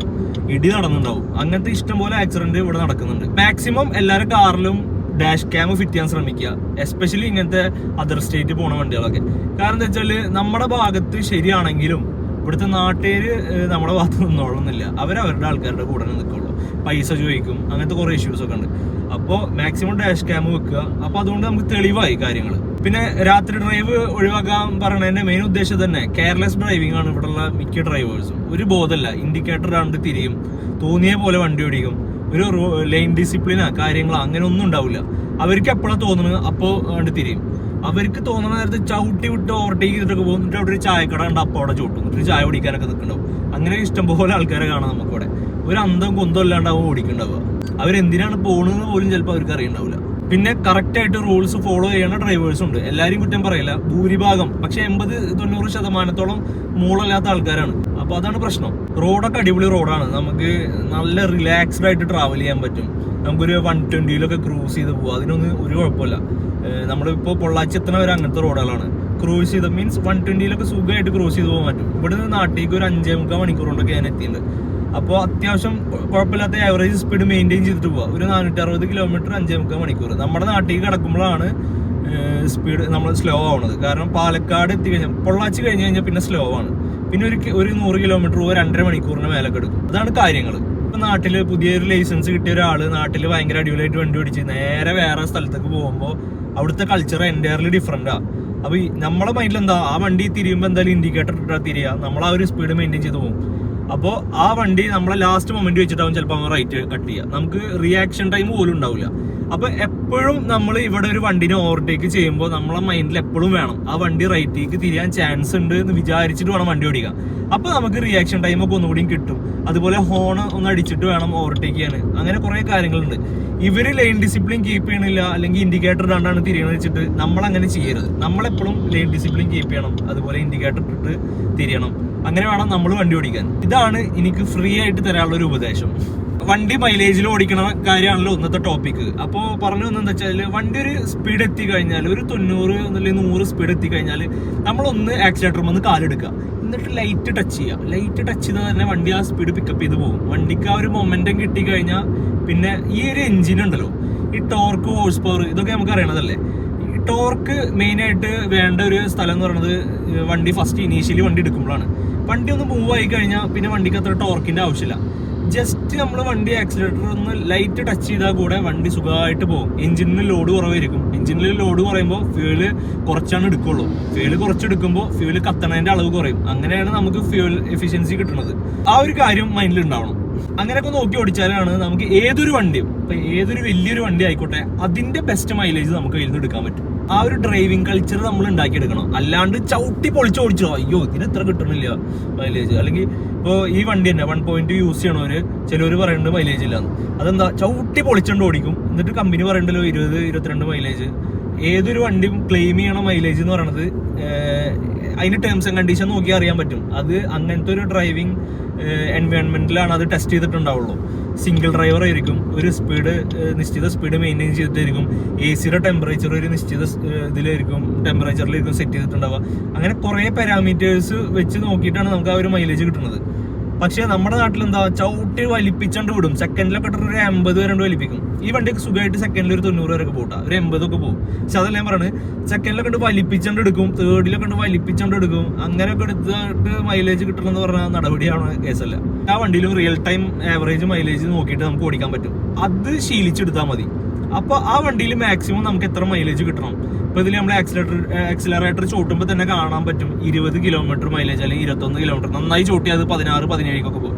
ഇടി നടന്നുണ്ടാവും. അങ്ങനത്തെ ഇഷ്ടംപോലെ ആക്സിഡന്റ് ഇവിടെ നടക്കുന്നുണ്ട്. മാക്സിമം എല്ലാവരും കാറിലും ഡാഷ് ക്യാം ഫിറ്റ് ചെയ്യാൻ ശ്രമിക്കുക, എസ്പെഷ്യലി ഇങ്ങനത്തെ അതർ സ്റ്റേറ്റ് പോണ വണ്ടികളൊക്കെ. കാരണം എന്താ വെച്ചാൽ നമ്മുടെ ഭാഗത്ത് ശരിയാണെങ്കിലും ഇവിടുത്തെ നാട്ടുകാര് നമ്മുടെ ഭാഗത്ത് നിന്നോളന്നില്ല, അവരവരുടെ ആൾക്കാരുടെ കൂടെ നിൽക്കുള്ളൂ, പൈസ ചോദിക്കും, അങ്ങനത്തെ കുറെ ഇഷ്യൂസ് ഒക്കെ ഉണ്ട്. അപ്പോൾ മാക്സിമം ഡാഷ് ക്യാം വെക്കുക. അപ്പോൾ അതുകൊണ്ട് നമുക്ക് തെളിവായി കാര്യങ്ങൾ. പിന്നെ രാത്രി ഡ്രൈവ് ഒഴിവാക്കാൻ പറയുന്നതിന്റെ മെയിൻ ഉദ്ദേശം തന്നെ കെയർലെസ് ഡ്രൈവിംഗ് ആണ്. ഇവിടെയുള്ള മിക്ക ഡ്രൈവേഴ്സും ഒരു ബോധമല്ല, ഇൻഡിക്കേറ്റർ ആണ്ട് തിരിയും, തോന്നിയ പോലെ വണ്ടി ഓടിക്കും. ഒരു ലൈൻ ഡിസിപ്ലിനാ കാര്യങ്ങളോ അങ്ങനെ ഒന്നും ഉണ്ടാവില്ല. അവർക്ക് എപ്പോഴാണ് തോന്നുന്നത് അപ്പോൾ കണ്ട് തിരിയും. അവർക്ക് തോന്നുന്ന നേരത്തെ ചവിട്ടി വിട്ട് ഓവർടേക്ക് ചെയ്തിട്ടൊക്കെ പോകും. എന്നിട്ട് അവിടെ ഒരു ചായക്കട ഉണ്ട്, അപ്പോൾ അവിടെ ചവിട്ടും, എന്നിട്ട് ചായ കുടിക്കാനൊക്കെ നിൽക്കുന്നുണ്ടാവും. അങ്ങനെ ഇഷ്ടംപോലെ ആൾക്കാരെ കാണാം നമുക്കിവിടെ. ഒരു അന്തം കുന്തം അല്ലാണ്ടാവും ഓടിക്കുന്നുണ്ടാവുക. അവരെന്തിനാണ് പോകുന്നതെന്ന് പോലും ചിലപ്പോൾ അവർക്ക് അറിയുണ്ടാവില്ല. പിന്നെ കറക്റ്റ് ആയിട്ട് റൂൾസ് ഫോളോ ചെയ്യുന്ന ഡ്രൈവേഴ്സ് ഉണ്ട്, എല്ലാവരും കുറ്റം പറയില്ല, ഭൂരിഭാഗം. പക്ഷെ 80-90% മൂളല്ലാത്ത ആൾക്കാരാണ്. അപ്പൊ അതാണ് പ്രശ്നം. റോഡൊക്കെ അടിപൊളി റോഡാണ്, നമുക്ക് നല്ല റിലാക്സ്ഡ് ആയിട്ട് ട്രാവൽ ചെയ്യാൻ പറ്റും. നമുക്കൊരു 120 ക്രൂസ് ചെയ്ത് പോകാം, അതിനൊന്നും ഒരു കുഴപ്പമില്ല. നമ്മളിപ്പോൾ പൊള്ളാച്ചി എത്തണ വരെ അങ്ങനത്തെ റോഡുകളാണ്. ക്രൂസ് ചെയ്ത് മീൻസ് 120 സുഖമായിട്ട് ക്രൂസ് ചെയ്ത് പോകാൻ പറ്റും. ഇവിടെ നിന്ന് നാട്ടിലേക്ക് ഒരു 5-3 മണിക്കൂർ കൊണ്ടൊക്കെ ഞാൻ എത്തിയിട്ടുണ്ട്. അപ്പോൾ അത്യാവശ്യം കുഴപ്പമില്ലാത്ത ആവറേജ് സ്പീഡ് മെയിൻറ്റെയിൻ ചെയ്തിട്ട് പോവാം. ഒരു 460 കിലോമീറ്റർ 5-3 മണിക്കൂർ. നമ്മുടെ നാട്ടിലേക്ക് കിടക്കുമ്പോഴാണ് സ്പീഡ് നമ്മൾ സ്ലോ ആവുന്നത്. കാരണം പാലക്കാട് എത്തിക്കഴിഞ്ഞാൽ പൊള്ളാച്ചി കഴിഞ്ഞ് കഴിഞ്ഞാൽ പിന്നെ സ്ലോ ആണ്. പിന്നെ ഒരു 100 കിലോമീറ്റർ 2.5 മണിക്കൂറിന് മേലെ എടുക്കും. അതാണ് കാര്യങ്ങൾ. ഇപ്പൊ നാട്ടില് പുതിയൊരു ലൈസൻസ് കിട്ടിയ ഒരാള് നാട്ടില് ഭയങ്കര അടിപൊളിയായിട്ട് വണ്ടി ഓടിച്ച് നേരെ വേറെ സ്ഥലത്തേക്ക് പോകുമ്പോൾ അവിടുത്തെ കൾച്ചർ എൻറ്റയർലി ഡിഫറെന്റാ. അപ്പൊ നമ്മളെ മൈൻഡിൽ എന്താ, ആ വണ്ടി തിരിയുമ്പോൾ എന്തായാലും ഇൻഡിക്കേറ്റർ ഇട്ടാ തിരിയുക, നമ്മൾ ആ ഒരു സ്പീഡ് മെയിൻറ്റെയിൻ ചെയ്ത് പോകും. അപ്പോൾ ആ വണ്ടി നമ്മളെ ലാസ്റ്റ് മൊമെന്റ് വെച്ചിട്ടാവും ചിലപ്പോൾ റൈറ്റ് കട്ട് ചെയ്യുക. നമുക്ക് റിയാക്ഷൻ ടൈം പോലും ഉണ്ടാവില്ല. അപ്പൊ എപ്പോഴും നമ്മൾ ഇവിടെ ഒരു വണ്ടിനെ ഓവർടേക്ക് ചെയ്യുമ്പോൾ നമ്മളെ മൈൻഡിൽ എപ്പോഴും വേണം ആ വണ്ടി റൈറ്റിലേക്ക് തിരിയാൻ ചാൻസ് ഉണ്ട് എന്ന് വിചാരിച്ചിട്ട് വേണം വണ്ടി ഓടിക്കുക. അപ്പൊ നമുക്ക് റിയാക്ഷൻ ടൈം ഒക്കെ ഒന്നുകൂടിയും കിട്ടും. അതുപോലെ ഹോണ് ഒന്ന് അടിച്ചിട്ട് വേണം ഓവർടേക്ക് ചെയ്യാൻ. അങ്ങനെ കുറെ കാര്യങ്ങളുണ്ട്. ഇവര് ലൈൻ ഡിസിപ്ലിൻ കീപ്പ് ചെയ്യണില്ല, അല്ലെങ്കിൽ ഇൻഡിക്കേറ്റർ ഇടാണ്ടാണ് തിരിയണമെന്ന് വെച്ചിട്ട് നമ്മൾ അങ്ങനെ ചെയ്യരുത്. നമ്മളെപ്പോഴും ലൈൻ ഡിസിപ്ലിൻ കീപ്പ് ചെയ്യണം, അതുപോലെ ഇൻഡിക്കേറ്റർ ഇട്ടിട്ട് തിരിയണം. അങ്ങനെ വേണം നമ്മൾ വണ്ടി ഓടിക്കാൻ. ഇതാണ് എനിക്ക് ഫ്രീ ആയിട്ട് തരാനുള്ള ഒരു ഉപദേശം. വണ്ടി മൈലേജിൽ ഓടിക്കണ കാര്യമാണല്ലോ ഇന്നത്തെ ടോപ്പിക്. അപ്പോൾ പറഞ്ഞു വന്നെന്താ വെച്ചാൽ, വണ്ടി ഒരു സ്പീഡ് എത്തിക്കഴിഞ്ഞാൽ ഒരു 90 അല്ലെങ്കിൽ 100 സ്പീഡ് എത്തിക്കഴിഞ്ഞാൽ നമ്മളൊന്ന് ആക്സിലേറ്റർ വന്ന് കാലെടുക്കുക, എന്നിട്ട് ലൈറ്റ് ടച്ച് ചെയ്യുക. ലൈറ്റ് ടച്ച് ചെയ്താൽ തന്നെ വണ്ടി ആ സ്പീഡ് പിക്കപ്പ് ചെയ്ത് പോകും. വണ്ടിക്ക് ആ ഒരു മൊമെന്റം കിട്ടിക്കഴിഞ്ഞാൽ പിന്നെ ഈ ഒരു എഞ്ചിൻ ഉണ്ടല്ലോ, ഈ ടോർക്ക്, ഹോഴ്സ് പവർ, ഇതൊക്കെ നമുക്ക് അറിയണതല്ലേ. ഈ ടോർക്ക് മെയിനായിട്ട് വേണ്ട ഒരു സ്ഥലം എന്ന് പറയുന്നത് വണ്ടി ഫസ്റ്റ് ഇനീഷ്യലി വണ്ടി എടുക്കുമ്പോഴാണ്. വണ്ടി ഒന്ന് മൂവ് ആയി കഴിഞ്ഞാൽ പിന്നെ വണ്ടിക്ക് അത്ര ടോർക്കിന്റെ ആവശ്യമില്ല. ജസ്റ്റ് നമ്മൾ വണ്ടി ആക്സിലേറ്റർ ഒന്ന് ലൈറ്റ് ടച്ച് ചെയ്താൽ കൂടെ വണ്ടി സുഖമായിട്ട് പോകും. എഞ്ചിനിൽ ലോഡ് കുറവായിരിക്കും. എഞ്ചിനിൽ ലോഡ് കുറയുമ്പോൾ ഫ്യൂല് കുറച്ചാണ് എടുക്കുള്ളൂ. ഫ്യൂല് കുറച്ചെടുക്കുമ്പോൾ ഫ്യൂല് കത്തണതിന്റെ അളവ് കുറയും. അങ്ങനെയാണ് നമുക്ക് ഫ്യൂൽ എഫിഷ്യൻസി കിട്ടുന്നത്. ആ ഒരു കാര്യം മൈൻഡിൽ ഉണ്ടാവണം. അങ്ങനെയൊക്കെ നോക്കി ഓടിച്ചാലാണ് നമുക്ക് ഏതൊരു വണ്ടിയും, ഇപ്പൊ ഏതൊരു വലിയൊരു വണ്ടി ആയിക്കോട്ടെ, അതിന്റെ ബെസ്റ്റ് മൈലേജ് നമുക്ക് കയ്യിൽ നിന്ന് എടുക്കാൻ പറ്റും. ആ ഒരു ഡ്രൈവിംഗ് കൾച്ചർ നമ്മൾ ഉണ്ടാക്കിയെടുക്കണം. അല്ലാണ്ട് ചവിട്ടി പൊളിച്ച് ഓടിച്ചോ, അയ്യോ ഇതിന് എത്ര കിട്ടണില്ല മൈലേജ്, അല്ലെങ്കിൽ ഇപ്പോൾ ഈ വണ്ടി തന്നെ 1.2 യൂസ് ചെയ്യണവര് ചിലവർ പറയുന്നുണ്ട് മൈലേജ് ഇല്ലാന്ന്. അതെന്താ, ചവിട്ടി പൊളിച്ചോണ്ട് ഓടിക്കും, എന്നിട്ട് കമ്പനി പറയണ്ടല്ലോ 20-22 മൈലേജ്. ഏതൊരു വണ്ടിയും ക്ലെയിം ചെയ്യണ മൈലേജ് എന്ന് പറയുന്നത് അതിന് ടേംസ് ആൻഡ് കണ്ടീഷൻ നോക്കി അറിയാൻ പറ്റും. അത് അങ്ങനത്തെ ഒരു ഡ്രൈവിംഗ് എൻവയോൺമെന്റിലാണ് അത് ടെസ്റ്റ് ചെയ്തിട്ടുണ്ടാവുള്ളൂ. സിംഗിൾ ഡ്രൈവർ ആയിരിക്കും, ഒരു നിശ്ചിത സ്പീഡ് മെയിൻറ്റെയിൻ ചെയ്തിട്ടായിരിക്കും, AC-യുടെ ടെമ്പറേച്ചർ ഒരു നിശ്ചിത ടെമ്പറേച്ചറിലായിരിക്കും സെറ്റ് ചെയ്തിട്ടുണ്ടാവുക. അങ്ങനെ കുറേ പാരാമീറ്റേഴ്സ് വെച്ച് നോക്കിയിട്ടാണ് നമുക്ക് ആ ഒരു മൈലേജ് കിട്ടുന്നത്. പക്ഷേ നമ്മുടെ നാട്ടിൽ എന്താ, ചവിട്ടി വലിപ്പിച്ചോണ്ട് വിടും. സെക്കൻഡിലൊക്കെ ഇട്ടിട്ട് ഒരു 80 വരെ വലിപ്പിക്കും. ഈ വണ്ടിയൊക്കെ സുഖമായിട്ട് സെക്കൻഡിൽ ഒരു 90 വരെ പോട്ടാ, ഒരു 80 ഒക്കെ പോകും. പക്ഷെ അതല്ല ഞാൻ പറയുന്നത്, സെക്കൻഡിലൊക്കെ ഇട്ട് വലിപ്പിച്ചോണ്ട് എടുക്കും, തേർഡിലൊക്കെ ഇട്ട് വലിപ്പിച്ചോണ്ട് എടുക്കും. അങ്ങനെയൊക്കെ എടുത്തിട്ട് മൈലേജ് കിട്ടണമെന്ന് പറഞ്ഞാൽ നടപടിയാണ് കേസല്ല. ആ വണ്ടിയിലും റിയൽ ടൈം ആവറേജ് മൈലേജ് നോക്കിയിട്ട് നമുക്ക് ഓടിക്കാൻ പറ്റും. അത് ശീലിച്ചെടുത്താൽ മതി. അപ്പൊ ആ വണ്ടിയിൽ മാക്സിമം നമുക്ക് എത്ര മൈലേജ് കിട്ടണം. ഇപ്പൊ ഇതിൽ നമ്മൾ ആക്സിലറേറ്റർ ചോട്ടുമ്പോൾ തന്നെ കാണാൻ പറ്റും 20 കിലോമീറ്റർ മൈലേജ് അല്ലെങ്കിൽ 21 കിലോമീറ്റർ. നന്നായി ചോട്ടി അത് 16-17 പോകും.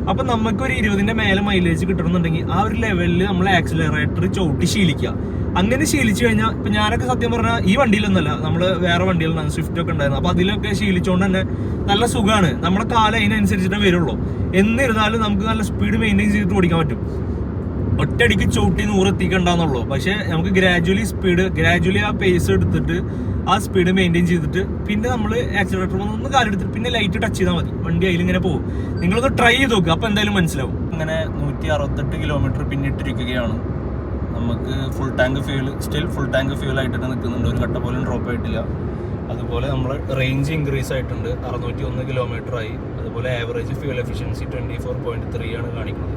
അപ്പൊ നമുക്കൊരു 20ന്റെ മേലെ മൈലേജ് കിട്ടണമെന്നുണ്ടെങ്കിൽ ആ ഒരു ലെവലിൽ നമ്മൾ ആക്സിലറേറ്റർ ചോട്ടി ശീലിക്കുക. അങ്ങനെ ശീലിച്ചു കഴിഞ്ഞാൽ, ഇപ്പൊ ഞാനൊക്കെ സത്യം പറഞ്ഞാൽ ഈ വണ്ടിയിലൊന്നല്ല, നമ്മള് വേറെ വണ്ടികളിലാണ്, സ്വിഫ്റ്റ് ഒക്കെ ഉണ്ടായിരുന്നു. അപ്പൊ അതിലൊക്കെ ശീലിച്ചുകൊണ്ട് തന്നെ നല്ല സുഖമാണ്. നമ്മുടെ കാലം അതിനനുസരിച്ചിട്ടേ വരുള്ളൂ. എന്നിരുന്നാലും നമുക്ക് നല്ല സ്പീഡ് മെയിൻറ്റെയിൻ ചെയ്തിട്ട് ഓടിക്കാൻ പറ്റും. ഒറ്റയടിക്ക് ചവിട്ടി 100 എത്തിക്കണ്ടെന്നുള്ളൂ. പക്ഷെ നമുക്ക് ഗ്രാജുവലി ആ പേസ് എടുത്തിട്ട് ആ സ്പീഡ് മെയിൻറ്റെയിൻ ചെയ്തിട്ട് പിന്നെ നമ്മൾ ആക്സിലറേറ്റർ ഒന്ന് കാലെടുത്തിട്ട് പിന്നെ ലൈറ്റ് ടച്ച് ചെയ്താൽ മതി, വണ്ടി അതിലിങ്ങനെ പോകും. നിങ്ങളൊന്ന് ട്രൈ ചെയ്ത് നോക്കുക, അപ്പൊ എന്തായാലും മനസ്സിലാവും. അങ്ങനെ 168 കിലോമീറ്റർ പിന്നിട്ടിരിക്കുകയാണ്. നമുക്ക് ഫുൾ ടാങ്ക് ഫ്യൂൽ ആയിട്ട് നിൽക്കുന്നുണ്ട്. ഒരു ഘട്ടം പോലും ഡ്രോപ്പ് ആയിട്ടില്ല. അതുപോലെ നമ്മൾ റേഞ്ച് ഇൻക്രീസ് ആയിട്ടുണ്ട്, 601 കിലോമീറ്റർ ആയി. അതുപോലെ ആവറേജ് ഫ്യൂൽ എഫിഷ്യൻസി 24.3 ആണ് കാണിക്കുന്നത്.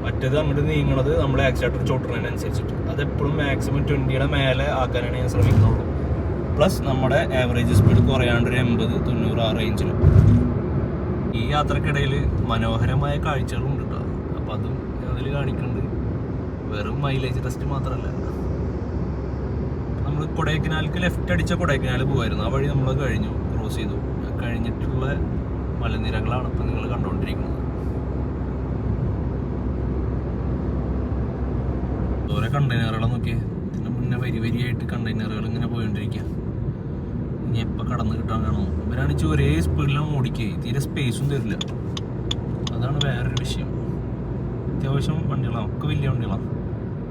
മറ്റേത് അങ്ങോട്ട് നീങ്ങണത് നമ്മൾ ആക്സിലേറ്റർ ചോട്ടുന്നതിനനുസരിച്ചിട്ട്. അതെപ്പോഴും മാക്സിമം 20യുടെ മേലെ ആക്കാനാണ് ഞാൻ ശ്രമിക്കുന്നുള്ളൂ. പ്ലസ് നമ്മുടെ ആവറേജ് സ്പീഡ് കുറയാണ്ട് ഒരു 80-90 ആ റേഞ്ചിലും. ഈ യാത്രക്കിടയിൽ മനോഹരമായ കാഴ്ചകളും ഉണ്ട് കേട്ടോ. അപ്പം അതും അതിൽ കാണിക്കുന്നുണ്ട്. വെറും മൈലേജ് ടെസ്റ്റ് മാത്രമല്ല. നമ്മൾ കൊടൈക്കനാലിക്ക് ലെഫ്റ്റ് അടിച്ച കൊടൈക്കനാൽ പോകുമായിരുന്നു. ആ വഴി നമ്മൾ ക്രോസ് ചെയ്തു. കഴിഞ്ഞിട്ടുള്ള മലനിരകളാണ് ഇപ്പം നിങ്ങൾ കണ്ടുകൊണ്ടിരിക്കുന്നത്. ഓരോ കണ്ടെയ്നറുകളെ നോക്കിയേ, ഇതിന് മുന്നേ വരിയായിട്ട് കണ്ടെയ്നറുകൾ ഇങ്ങനെ പോയിക്കൊണ്ടിരിക്കുക. ഇനി എപ്പോൾ കടന്ന് കിട്ടാൻ കാണും. ഇവരാണിച്ച് ഒരേ സ്പീഡിലാണ് ഓടിക്കുക, തീരെ സ്പേസും തരില്ല. അതാണ് വേറൊരു വിഷയം. അത്യാവശ്യം വണ്ടികളാണ്, ഒക്കെ വലിയ വണ്ടികളാണ്,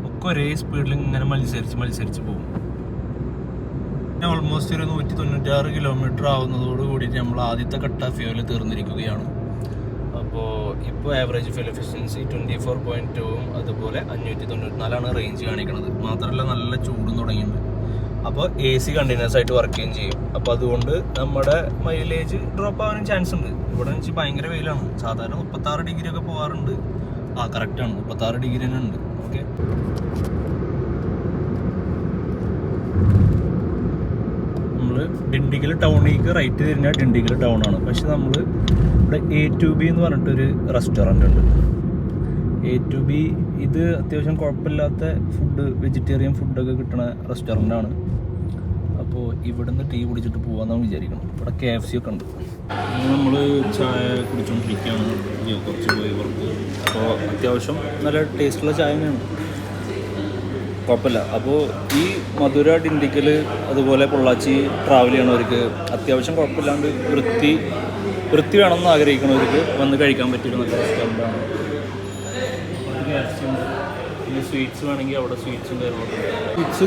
ഒക്കെ ഒരേ സ്പീഡിൽ ഇങ്ങനെ മത്സരിച്ച് പോകും. പിന്നെ ഓൾമോസ്റ്റ് ഒരു 196 കിലോമീറ്റർ ആവുന്നതോട് കൂടിയിട്ട് നമ്മൾ ആദ്യത്തെ കട്ട ഫ്യൂല് തീർന്നിരിക്കുകയാണ്. അപ്പോൾ ഇപ്പോൾ ആവറേജ് ഫ്യൂൽ എഫിഷ്യൻസി 24.2ഉം അതുപോലെ 594 റേഞ്ച് കാണിക്കുന്നത്. മാത്രമല്ല നല്ല ചൂടും തുടങ്ങിയിട്ടുണ്ട്. അപ്പോൾ AC കണ്ടിന്യൂസ് ആയിട്ട് വർക്ക് ചെയ്യുകയും ചെയ്യും. അപ്പോൾ അതുകൊണ്ട് നമ്മുടെ മൈലേജ് ഡ്രോപ്പ് ആവാനും ചാൻസ് ഉണ്ട്. ഇവിടെ വെച്ച് ഭയങ്കര വെയിലാണ്. സാധാരണ 36 ഡിഗ്രി ഒക്കെ പോകാറുണ്ട്. കറക്റ്റാണ്, 36 ഡിഗ്രി തന്നെ ഉണ്ട്. ഓക്കെ, നമ്മൾ ഡിണ്ടിഗൽ ടൗണിലേക്ക് റൈറ്റ് തിരിഞ്ഞാൽ ഡിണ്ടിഗൽ ടൗൺ ആണ്. പക്ഷെ നമ്മൾ ഇവിടെ A2B എന്ന് പറഞ്ഞിട്ടൊരു റെസ്റ്റോറൻ്റ് ഉണ്ട്. A2B ഇത് അത്യാവശ്യം കുഴപ്പമില്ലാത്ത ഫുഡ്, വെജിറ്റേറിയൻ ഫുഡൊക്കെ കിട്ടുന്ന റെസ്റ്റോറൻ്റാണ്. അപ്പോൾ ഇവിടുന്ന് ടീ കുടിച്ചിട്ട് പോകാമെന്നാണ് വിചാരിക്കണം. ഇവിടെ KFC ഒക്കെ ഉണ്ട്. നമ്മൾ ചായ കുടിച്ചുകൊണ്ടിരിക്കുകയാണ് കുറച്ച് പോയി പുറത്ത്. അപ്പോൾ അത്യാവശ്യം നല്ല ടേസ്റ്റുള്ള ചായ തന്നെയാണ്, കുഴപ്പമില്ല. അപ്പോൾ ഈ മധുര, ഡിണ്ടിക്കൽ അതുപോലെ പൊള്ളാച്ചി ട്രാവൽ ചെയ്യണവർക്ക് അത്യാവശ്യം കുഴപ്പമില്ലാണ്ട് വൃത്തി വേണമെന്ന് ആഗ്രഹിക്കുന്നവർക്ക് വന്ന് കഴിക്കാൻ പറ്റിയൊരു നല്ല റെസ്റ്റോറൻ്റാണ്. പിന്നെ സ്വീറ്റ്സ് വേണമെങ്കിൽ അവിടെ സ്വീറ്റ്സും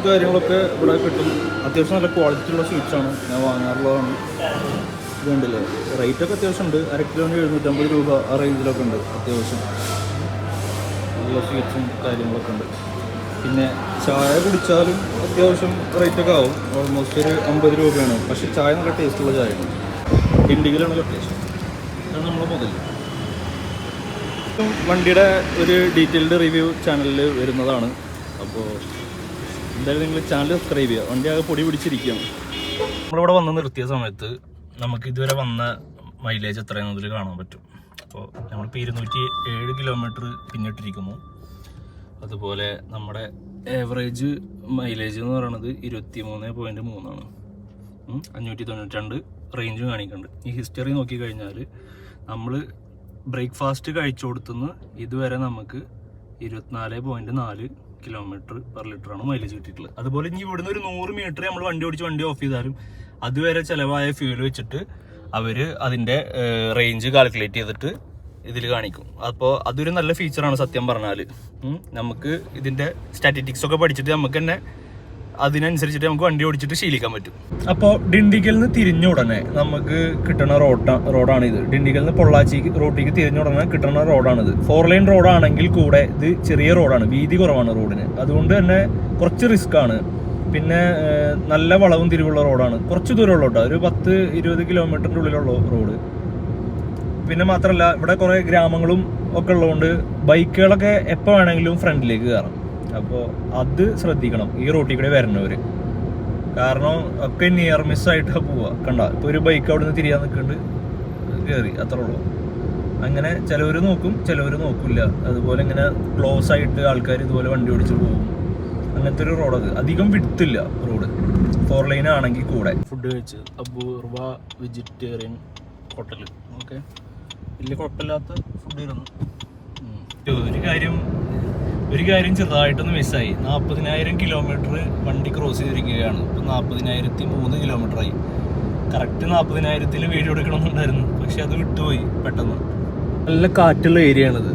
കാര്യങ്ങളൊക്കെ ഇവിടെ കിട്ടും. അത്യാവശ്യം നല്ല ക്വാളിറ്റി ഉള്ള സ്വീറ്റ്സാണ് ഞാൻ വാങ്ങാറുള്ളതാണ്. ഇതുണ്ടല്ലേ, റേറ്റൊക്കെ അത്യാവശ്യം ഉണ്ട്. 1 കിലോന് 750 രൂപ ആ റേഞ്ചിലൊക്കെ ഉണ്ട്. അത്യാവശ്യം നല്ല സ്വീറ്റ്സും കാര്യങ്ങളൊക്കെ ഉണ്ട്. പിന്നെ ചായ കുടിച്ചാലും അത്യാവശ്യം റേറ്റൊക്കെ ആവും. ഓൾമോസ്റ്റ് ഒരു 50 രൂപയാണ്. പക്ഷേ ചായ നല്ല ടേസ്റ്റുള്ള ചായയാണ്. ഡിണ്ടിഗലാണ് ലൊക്കേഷൻ. ഇതാണ് നമ്മളെ മുതൽ. വണ്ടിയുടെ ഒരു ഡീറ്റെയിൽഡ് റിവ്യൂ ചാനലിൽ വരുന്നതാണ്. അപ്പോൾ എന്തായാലും നിങ്ങൾ ചാനൽ സബ്സ്ക്രൈബ് ചെയ്യുക. വണ്ടി ആകെ പൊടി പിടിച്ചിരിക്കുകയാണ്. നമ്മളിവിടെ വന്ന് നിർത്തിയ സമയത്ത് നമുക്ക് ഇതുവരെ വന്ന മൈലേജ് എത്രയെന്നതിൽ കാണാൻ പറ്റും. അപ്പോൾ നമ്മളിപ്പോൾ 207 കിലോമീറ്റർ പിന്നിട്ടിരിക്കുന്നു. അതുപോലെ നമ്മുടെ ആവറേജ് മൈലേജ് എന്ന് പറയുന്നത് 23.3 ആണ്. 592 റേഞ്ചും കാണിക്കുന്നുണ്ട്. ഈ ഹിസ്റ്ററി നോക്കിക്കഴിഞ്ഞാൽ നമ്മൾ ബ്രേക്ക്ഫാസ്റ്റ് കഴിച്ചു കൊടുത്തുനിന്ന് ഇതുവരെ നമുക്ക് 24.4 km/ലിറ്ററാണ് മൈലേജ് കിട്ടിയിട്ടുള്ളത്. അതുപോലെ ഇനി ഇവിടുന്ന് ഒരു 100 മീറ്റർ നമ്മൾ വണ്ടി ഓഫ് ചെയ്താലും അതുവരെ ചിലവായ ഫ്യൂൽ വെച്ചിട്ട് അവർ അതിൻ്റെ റേഞ്ച് കാൽക്കുലേറ്റ് ചെയ്തിട്ട് ഇതിൽ കാണിക്കും. അപ്പോൾ അതൊരു നല്ല ഫീച്ചറാണ് സത്യം പറഞ്ഞാൽ. നമുക്ക് ഇതിൻ്റെ സ്റ്റാറ്റിസ്റ്റിക്സ് ഒക്കെ പഠിച്ചിട്ട് നമുക്ക് തന്നെ അതിനനുസരിച്ചിട്ട് നമുക്ക് വണ്ടി ഓടിച്ചിട്ട് ശീലിക്കാൻ പറ്റും. അപ്പോൾ ഡിണ്ടിഗലിൽ നിന്ന് തിരിഞ്ഞ ഉടനെ നമുക്ക് കിട്ടുന്ന റോഡാണ് ഇത്. ഡിണ്ടിഗലിൽ നിന്ന് പൊള്ളാച്ചി റോട്ടിലേക്ക് തിരിഞ്ഞ ഉടനെ കിട്ടുന്ന റോഡാണിത്. 4 ലൈൻ റോഡാണെങ്കിൽ കൂടെ ഇത് ചെറിയ റോഡാണ്, വീതി കുറവാണ് റോഡിന്. അതുകൊണ്ട് തന്നെ കുറച്ച് റിസ്ക് ആണ്. പിന്നെ നല്ല വളവും തിരിവുള്ള റോഡാണ്. കുറച്ച് ദൂരമുള്ള കേട്ടോ, ഒരു 10-20 കിലോമീറ്ററിൻ്റെ ഉള്ളിലുള്ള റോഡ്. പിന്നെ മാത്രമല്ല ഇവിടെ കുറേ ഗ്രാമങ്ങളും ഒക്കെ ഉള്ളതുകൊണ്ട് ബൈക്കുകളൊക്കെ എപ്പോൾ വേണമെങ്കിലും ഫ്രണ്ടിലേക്ക് കയറാം. അപ്പോൾ അത് ശ്രദ്ധിക്കണം ഈ റോട്ടിൽ കൂടെ വരുന്നവർ. കാരണം ഒക്കെ നിയർ മിസ്സായിട്ടാണ് പോവുക. കണ്ട ഇപ്പോൾ ഒരു ബൈക്ക് അവിടെ നിന്ന് തിരിയാൻ നിൽക്കുന്നുണ്ട്, കയറി, അത്രേ ഉള്ളൂ. അങ്ങനെ ചിലവർ നോക്കും, ചിലവർ നോക്കില്ല. അതുപോലെ ഇങ്ങനെ ക്ലോസ് ആയിട്ട് ആൾക്കാർ ഇതുപോലെ വണ്ടി ഓടിച്ച് പോകും. അങ്ങനത്തെ ഒരു റോഡത്. അധികം വിട്ടില്ല റോഡ്, 4 ലൈൻ ആണെങ്കിൽ കൂടെ. ഫുഡ് കഴിച്ച് അപൂർവ വെജിറ്റേറിയൻ ഹോട്ടൽ. ഓക്കെ, വലിയ കുഴപ്പമില്ലാത്ത ഫുഡ് ഇരുന്നു. ഒരു കാര്യം ചെറുതായിട്ടൊന്ന് മിസ്സായി. 40,000 കിലോമീറ്റർ വണ്ടി ക്രോസ് ചെയ്തിരിക്കുകയാണ്. ഇപ്പം 40,003 കിലോമീറ്ററായി. കറക്റ്റ് 40,000 വീഡിയോ എടുക്കണമെന്നുണ്ടായിരുന്നു, പക്ഷെ അത് വിട്ടുപോയി പെട്ടെന്ന്. നല്ല കാറ്റുള്ള ഏരിയ ആണിത്.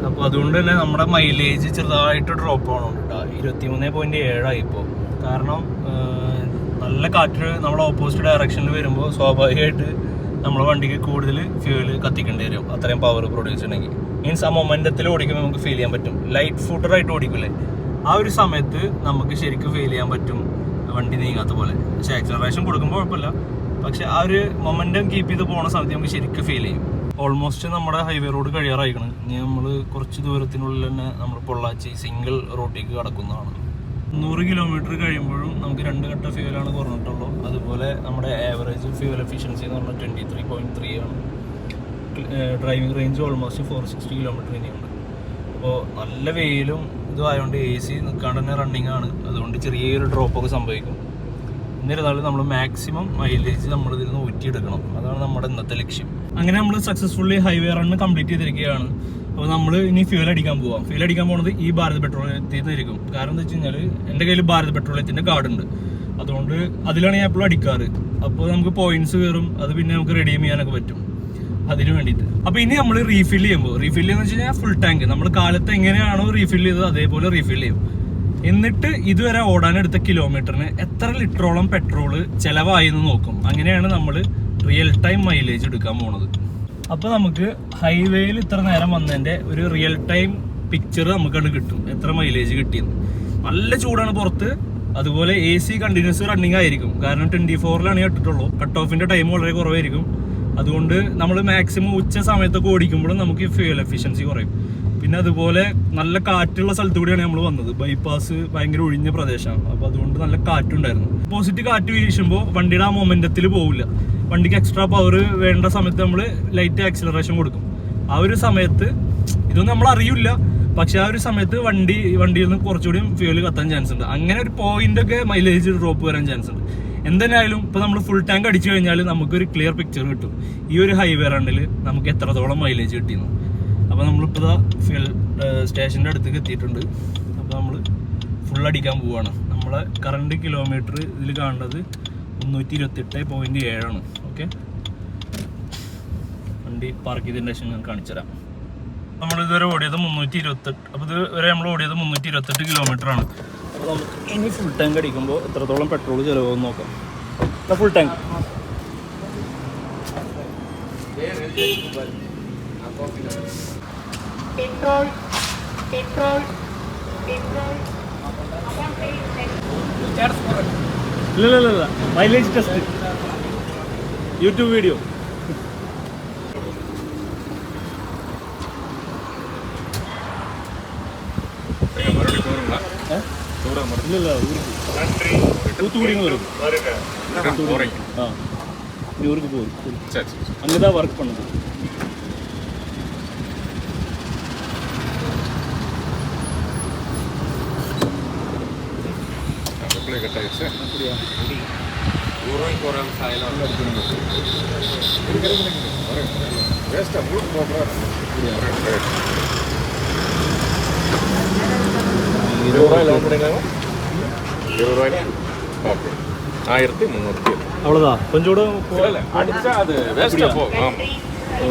അപ്പോൾ അതുകൊണ്ട് തന്നെ നമ്മുടെ മൈലേജ് ചെറുതായിട്ട് ഡ്രോപ്പ് ആവണം കേട്ടോ. 23.7 ഇപ്പോൾ. കാരണം നല്ല കാറ്റ് നമ്മുടെ ഓപ്പോസിറ്റ് ഡയറക്ഷനിൽ വരുമ്പോൾ സ്വാഭാവികമായിട്ട് നമ്മുടെ വണ്ടിക്ക് കൂടുതൽ ഫ്യൂവൽ കത്തിക്കേണ്ടി വരും, അത്രയും പവർ പ്രൊഡ്യൂസ് ചെയ്യണമെങ്കിൽ. മീൻസ് ആ മൊമെന്റത്തിൽ ഓടിക്കുമ്പോൾ നമുക്ക് ഫീൽ ചെയ്യാൻ പറ്റും. ലൈറ്റ് ഫൂട്ടറായിട്ട് ഓടിക്കില്ലേ, ആ ഒരു സമയത്ത് നമുക്ക് ശരിക്കും ഫീൽ ചെയ്യാൻ പറ്റും വണ്ടി നീങ്ങാത്ത പോലെ. പക്ഷേ ആക്സലറേഷൻ കൊടുക്കുമ്പോൾ കുഴപ്പമില്ല, പക്ഷെ ആ ഒരു മൊമെന്റം കീപ്പ് ചെയ്ത് പോകുന്ന സമയത്ത് നമുക്ക് ശരിക്കും ഫീൽ ചെയ്യും. ഓൾമോസ്റ്റ് നമ്മുടെ ഹൈവേ റോഡ് കഴിയാറായിക്കണം. ഇനി നമ്മൾ കുറച്ച് ദൂരത്തിനുള്ളിൽ തന്നെ നമ്മൾ പൊള്ളാച്ചി സിംഗിൾ റോട്ടിലേക്ക് കടക്കുന്നതാണ്. 100 കിലോമീറ്റർ കഴിയുമ്പോഴും നമുക്ക് 2 ഘട്ട ഫ്യൂവലാണ് കുറഞ്ഞിട്ടുള്ളൂ. അതുപോലെ നമ്മുടെ ആവറേജ് ഫ്യൂവൽ എഫിഷ്യൻസി എന്ന് പറഞ്ഞാൽ 23.3 ആണ്. ഡ്രൈവിംഗ് റേഞ്ച് ഓൾമോസ്റ്റ് 460 കിലോമീറ്റർ ഇനിയുണ്ട്. അപ്പോൾ നല്ല വെയിലും ഇതുമായതുകൊണ്ട് AC നിൽക്കാണ്ട് തന്നെ റണ്ണിങ് ആണ്. അതുകൊണ്ട് ചെറിയൊരു ഡ്രോപ്പൊക്കെ സംഭവിക്കും. എന്നിരുന്നാലും നമ്മൾ മാക്സിമം മൈലേജ് നമ്മളിതിൽ നിന്ന് ഊറ്റിയെടുക്കണം. അതാണ് നമ്മുടെ ഇന്നത്തെ ലക്ഷ്യം. അങ്ങനെ നമ്മൾ സക്സസ്ഫുള്ളി ഹൈവേ റണ്ണ് കംപ്ലീറ്റ് ചെയ്തിരിക്കുകയാണ്. അപ്പോൾ നമ്മൾ ഇനി ഫ്യൂൽ അടിക്കാൻ പോവാം. ഫ്യൂൽ അടിക്കാൻ പോകുന്നത് ഈ ഭാരത് പെട്രോളിയത്തിൽ നിന്നായിരിക്കും. കാരണം എന്താ വെച്ച് കഴിഞ്ഞാൽ എൻ്റെ കയ്യിൽ ഭാരത് പെട്രോളിയത്തിൻ്റെ കാർഡുണ്ട്. അതുകൊണ്ട് അതിലാണ് ഞാൻ എപ്പോഴും അടിക്കാറ്. അപ്പോൾ നമുക്ക് പോയിന്റ്സ് കയറും, അത് പിന്നെ നമുക്ക് റെഡീം ചെയ്യാനൊക്കെ പറ്റും അതിന് വേണ്ടിയിട്ട്. അപ്പോൾ ഇനി നമ്മൾ റീഫിൽ ചെയ്യുമ്പോൾ, റീഫിൽ ചെയ്യുന്ന വെച്ച് കഴിഞ്ഞാൽ ഫുൾ ടാങ്ക് നമ്മൾ കാലത്ത് എങ്ങനെയാണോ റീഫിൽ ചെയ്തത് അതേപോലെ റീഫിൽ ചെയ്യും. എന്നിട്ട് ഇതുവരെ ഓടാനെടുത്ത കിലോമീറ്ററിന് എത്ര ലിറ്ററോളം പെട്രോള് ചിലവായി എന്ന് നോക്കും. അങ്ങനെയാണ് നമ്മൾ റിയൽ ടൈം മൈലേജ് എടുക്കാൻ പോണത്. അപ്പോൾ നമുക്ക് ഹൈവേയിൽ ഇത്ര നേരം വന്നതിൻ്റെ ഒരു റിയൽ ടൈം പിക്ചർ നമുക്കത് കിട്ടും, എത്ര മൈലേജ് കിട്ടിയെന്ന്. നല്ല ചൂടാണ് പുറത്ത്. അതുപോലെ AC കണ്ടിന്യൂസ് റണ്ണിങ് ആയിരിക്കും. കാരണം 24-ലാണ് ഇട്ടിട്ടുള്ളൂ. കട്ട് ഓഫിൻ്റെ ടൈം വളരെ കുറവായിരിക്കും. അതുകൊണ്ട് നമ്മൾ മാക്സിമം ഉച്ച സമയത്തൊക്കെ ഓടിക്കുമ്പോഴും നമുക്ക് ഫ്യൂൽ എഫിഷ്യൻസി കുറയും. പിന്നെ അതുപോലെ നല്ല കാറ്റുള്ള സ്ഥലത്തു കൂടിയാണ് നമ്മൾ വന്നത്. ബൈപ്പാസ് ഭയങ്കര ഒഴിഞ്ഞ പ്രദേശമാണ്. അപ്പോൾ അതുകൊണ്ട് നല്ല കാറ്റുണ്ടായിരുന്നു. ഓപ്പോസിറ്റ് കാറ്റ് വീശുമ്പോൾ വണ്ടിയുടെ ആ മൊമെന്റത്തിൽ പോവില്ല. വണ്ടിക്ക് എക്സ്ട്രാ പവർ വേണ്ട സമയത്ത് നമ്മൾ ലൈറ്റ് ആക്സിലറേഷൻ കൊടുക്കും. ആ ഒരു സമയത്ത് ഇതൊന്നും നമ്മൾ അറിയില്ല, പക്ഷെ ആ ഒരു സമയത്ത് വണ്ടിയിൽ നിന്ന് കുറച്ചുകൂടി ഫ്യൂൽ കത്താൻ ചാൻസ് ഉണ്ട്. അങ്ങനെ ഒരു പോയിന്റൊക്കെ മൈലേജ് ഡ്രോപ്പ് വരാൻ ചാൻസ് ഉണ്ട്. എന്തായാലും ഇപ്പോൾ നമ്മൾ ഫുൾ ടാങ്ക് അടിച്ചു കഴിഞ്ഞാൽ നമുക്കൊരു ക്ലിയർ പിക്ചർ കിട്ടും ഈ ഒരു ഹൈവേ റണ്ണിൽ നമുക്ക് എത്രത്തോളം മൈലേജ് കിട്ടിയെന്ന്. അപ്പോൾ നമ്മളിപ്പോൾ ഫ്യൂൽ സ്റ്റേഷൻ്റെ അടുത്തേക്ക് എത്തിയിട്ടുണ്ട്. അപ്പോൾ നമ്മൾ ഫുൾ അടിക്കാൻ പോവുകയാണ്. നമ്മളെ കറണ്ട് കിലോമീറ്റർ ഇതിൽ കാണുന്നത് 328.7 ആണ്. ഓക്കെ, വണ്ടി പാർക്ക് ചെയ്തതിൻ്റെ ശേഷം ഞാൻ കാണിച്ചുതരാം. നമ്മളിതുവരെ ഓടിയത് 328. അപ്പോൾ ഇതുവരെ നമ്മൾ ഓടിയത് 328 കിലോമീറ്ററാണ്. അപ്പോൾ നമുക്ക് ഇനി ഫുൾ ടാങ്ക് അടിക്കുമ്പോൾ എത്രത്തോളം പെട്രോൾ ചിലവാകുമെന്ന് നോക്കാം. ഫുൾ ടാങ്ക് ഇല്ല മൈലേജ് ടെസ്റ്റ് യൂട്യൂബ് വീഡിയോ. ഇല്ല தூத்துக்குடின்னு வரும். இந்த ஊருக்கு போகுது. அங்கே தான் ஒர்க் பண்ணுது. அப்படியா? ஊரம் போகிற சாயலாம் அவ்வளோதான் கொஞ்சம் கூட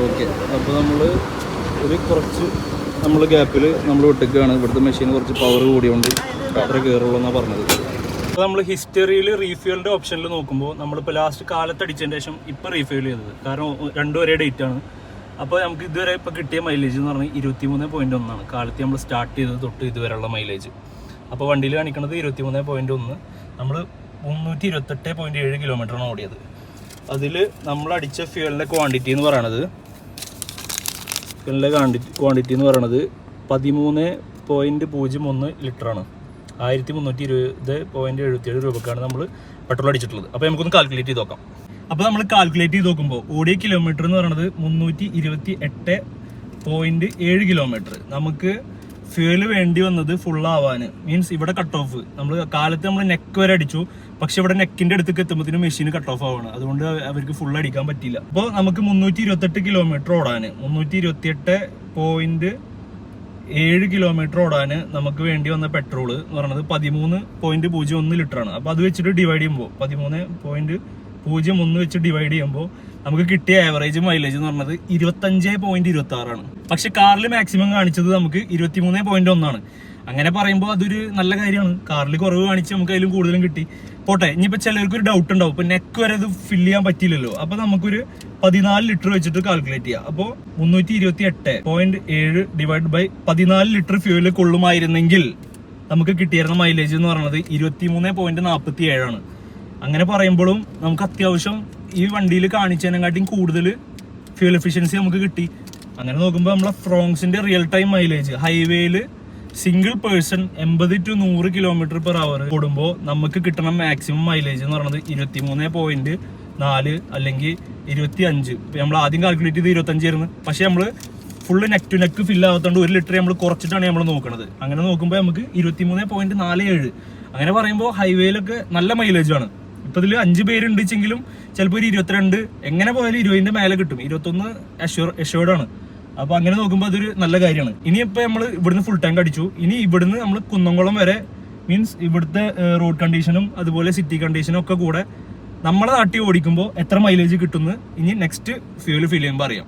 ഓക്കെ. അപ്പോൾ നമ്മൾ ഒരു കുറച്ച് നമ്മൾ ഗ്യാപ്പിൽ നമ്മൾ വിട്ടേക്കാണ്. ഇവിടുത്തെ മെഷീൻ കുറച്ച് പവർ കൂടിയോണ്ട് അത്ര കയറുള്ളൂ എന്നാണ് പറഞ്ഞത്. അപ്പോൾ നമ്മൾ ഹിസ്റ്ററിയിൽ റീഫ്യൂലിൻ്റെ ഓപ്ഷനിൽ നോക്കുമ്പോൾ നമ്മളിപ്പോൾ ലാസ്റ്റ് കാലത്തടിച്ചതിന് ശേഷം ഇപ്പോൾ റീഫ്യൂൽ ചെയ്തത്, കാരണം രണ്ടും ഒരേ ഡേറ്റ് ആണ്. അപ്പോൾ നമുക്ക് ഇതുവരെ ഇപ്പോൾ കിട്ടിയ മൈലേജ് എന്ന് പറഞ്ഞാൽ 23.1 കാലത്ത് നമ്മൾ സ്റ്റാർട്ട് ചെയ്തത് തൊട്ട് ഇതുവരെയുള്ള മൈലേജ്. അപ്പോൾ വണ്ടിയിൽ കാണിക്കുന്നത് 23.1. നമ്മൾ 328.7 കിലോമീറ്ററാണ് ഓടിയത്. അതിൽ നമ്മൾ അടിച്ച ഫ്യൂവലിൻ്റെ ക്വാണ്ടിറ്റി എന്ന് പറയണത് 13.01 ലിറ്ററാണ്. 1320.77 രൂപക്കാണ് നമ്മൾ പെട്രോൾ അടിച്ചിട്ടുള്ളത്. അപ്പോൾ നമുക്കൊന്ന് കാൽക്കുലേറ്റ് ചെയ്ത് നോക്കാം. അപ്പോൾ നമ്മൾ കാൽക്കുലേറ്റ് ചെയ്ത് നോക്കുമ്പോൾ ഓടിയ കിലോമീറ്റർ എന്ന് പറയുന്നത് 328.7 കിലോമീറ്റർ. നമുക്ക് ഫ്യൂവൽ വേണ്ടി വന്നത് ഫുള്ളാവാൻ, മീൻസ് ഇവിടെ കട്ട് ഓഫ് നമ്മൾ കാലത്ത് നമ്മൾ നെക്ക് വരെ അടിച്ചു, പക്ഷെ ഇവിടെ നെക്കിന്റെ അടുത്തേക്ക് എത്തുമ്പോഴത്തേനും മെഷീൻ കട്ട് ഓഫ് ആവാണ്. അതുകൊണ്ട് അവർക്ക് ഫുൾ അടിക്കാൻ പറ്റില്ല. അപ്പോൾ നമുക്ക് 328 കിലോമീറ്റർ ഓടാൻ, 328.7 കിലോമീറ്റർ ഓടാൻ നമുക്ക് വേണ്ടി വന്ന പെട്രോൾ എന്ന് പറയുന്നത് 13.01 ലിറ്ററാണ്. അപ്പോൾ അത് വെച്ചിട്ട് ഡിവൈഡ് ചെയ്യുമ്പോൾ 13.01 വെച്ച് ഡിവൈഡ് ചെയ്യുമ്പോൾ നമുക്ക് കിട്ടിയ ആവറേജ് മൈലേജ് എന്ന് പറഞ്ഞത് 25.26 പക്ഷെ കാറിൽ മാക്സിമം കാണിച്ചത് നമുക്ക് 23.1. അങ്ങനെ പറയുമ്പോൾ അതൊരു നല്ല കാര്യമാണ്. കാറിൽ കുറവ് കാണിച്ച് നമുക്ക് അതിലും കൂടുതലും കിട്ടി. പോട്ടെ, ഇനിയിപ്പോൾ ചിലർക്ക് ഒരു ഡൗട്ട് ഉണ്ടാവും, ഇപ്പൊ നെക്ക് വരെ അത് ഫില്ല് ചെയ്യാൻ പറ്റില്ലല്ലോ. അപ്പൊ നമുക്കൊരു 14 ലിറ്റർ വെച്ചിട്ട് കാൽക്കുലേറ്റ് ചെയ്യാം. അപ്പോൾ 328.7 ഡിവൈഡ് ബൈ 14 ലിറ്റർ ഫ്യൂവല് കൊള്ളുമായിരുന്നെങ്കിൽ നമുക്ക് കിട്ടിയിരുന്ന മൈലേജ് എന്ന് പറയുന്നത് 23.47. അങ്ങനെ പറയുമ്പോഴും നമുക്ക് അത്യാവശ്യം ഈ വണ്ടിയിൽ കാണിച്ചതിനെക്കാട്ടിയും കൂടുതൽ ഫ്യൂൽ എഫിഷ്യൻസി നമുക്ക് കിട്ടി. അങ്ങനെ നോക്കുമ്പോൾ നമ്മളെ ഫ്രോങ്സിന്റെ റിയൽ ടൈം മൈലേജ് ഹൈവേയിൽ സിംഗിൾ പേഴ്സൺ 80 to 100 km/h ഓടുമ്പോൾ നമുക്ക് കിട്ടണ മാക്സിമം മൈലേജ് എന്ന് പറയുന്നത് 23.4 അല്ലെങ്കിൽ 25. നമ്മൾ ആദ്യം കാൽക്കുലേറ്റ് ചെയ്ത് 25 ആയിരുന്നു. പക്ഷെ നമ്മൾ full neck to neck fill ആവാത്തതുകൊണ്ട് 1 ലിറ്റർ നമ്മൾ കുറച്ചിട്ടാണ് നമ്മൾ നോക്കുന്നത്. അങ്ങനെ നോക്കുമ്പോൾ നമുക്ക് 23.47. അങ്ങനെ പറയുമ്പോൾ ഹൈവേയിലൊക്കെ നല്ല മൈലേജ് ആണ്. ഇപ്പൊ ഇതിൽ 5 പേരുണ്ട് വെച്ചെങ്കിലും ചിലപ്പോൾ ഒരു 22, എങ്ങനെ പോയാലും 20ന്റെ മേലെ കിട്ടും. 21 അഷ്യൂർഡ് ആണ്. അപ്പൊ അങ്ങനെ നോക്കുമ്പോൾ അതൊരു നല്ല കാര്യമാണ്. ഇനിയിപ്പോ നമ്മൾ ഇവിടുന്ന് ഫുൾ ടാങ്ക് അടിച്ചു. ഇനി ഇവിടുന്ന് നമ്മൾ കുന്നംകുളം വരെ, മീൻസ് ഇവിടുത്തെ റോഡ് കണ്ടീഷനും അതുപോലെ സിറ്റി കണ്ടീഷനും ഒക്കെ കൂടെ നമ്മളെ നാട്ടിൽ ഓടിക്കുമ്പോൾ എത്ര മൈലേജ് കിട്ടുമെന്ന് ഇനി നെക്സ്റ്റ് ഫ്യൂൽ ഫിൽ ചെയ്യുമ്പോൾ അറിയാം.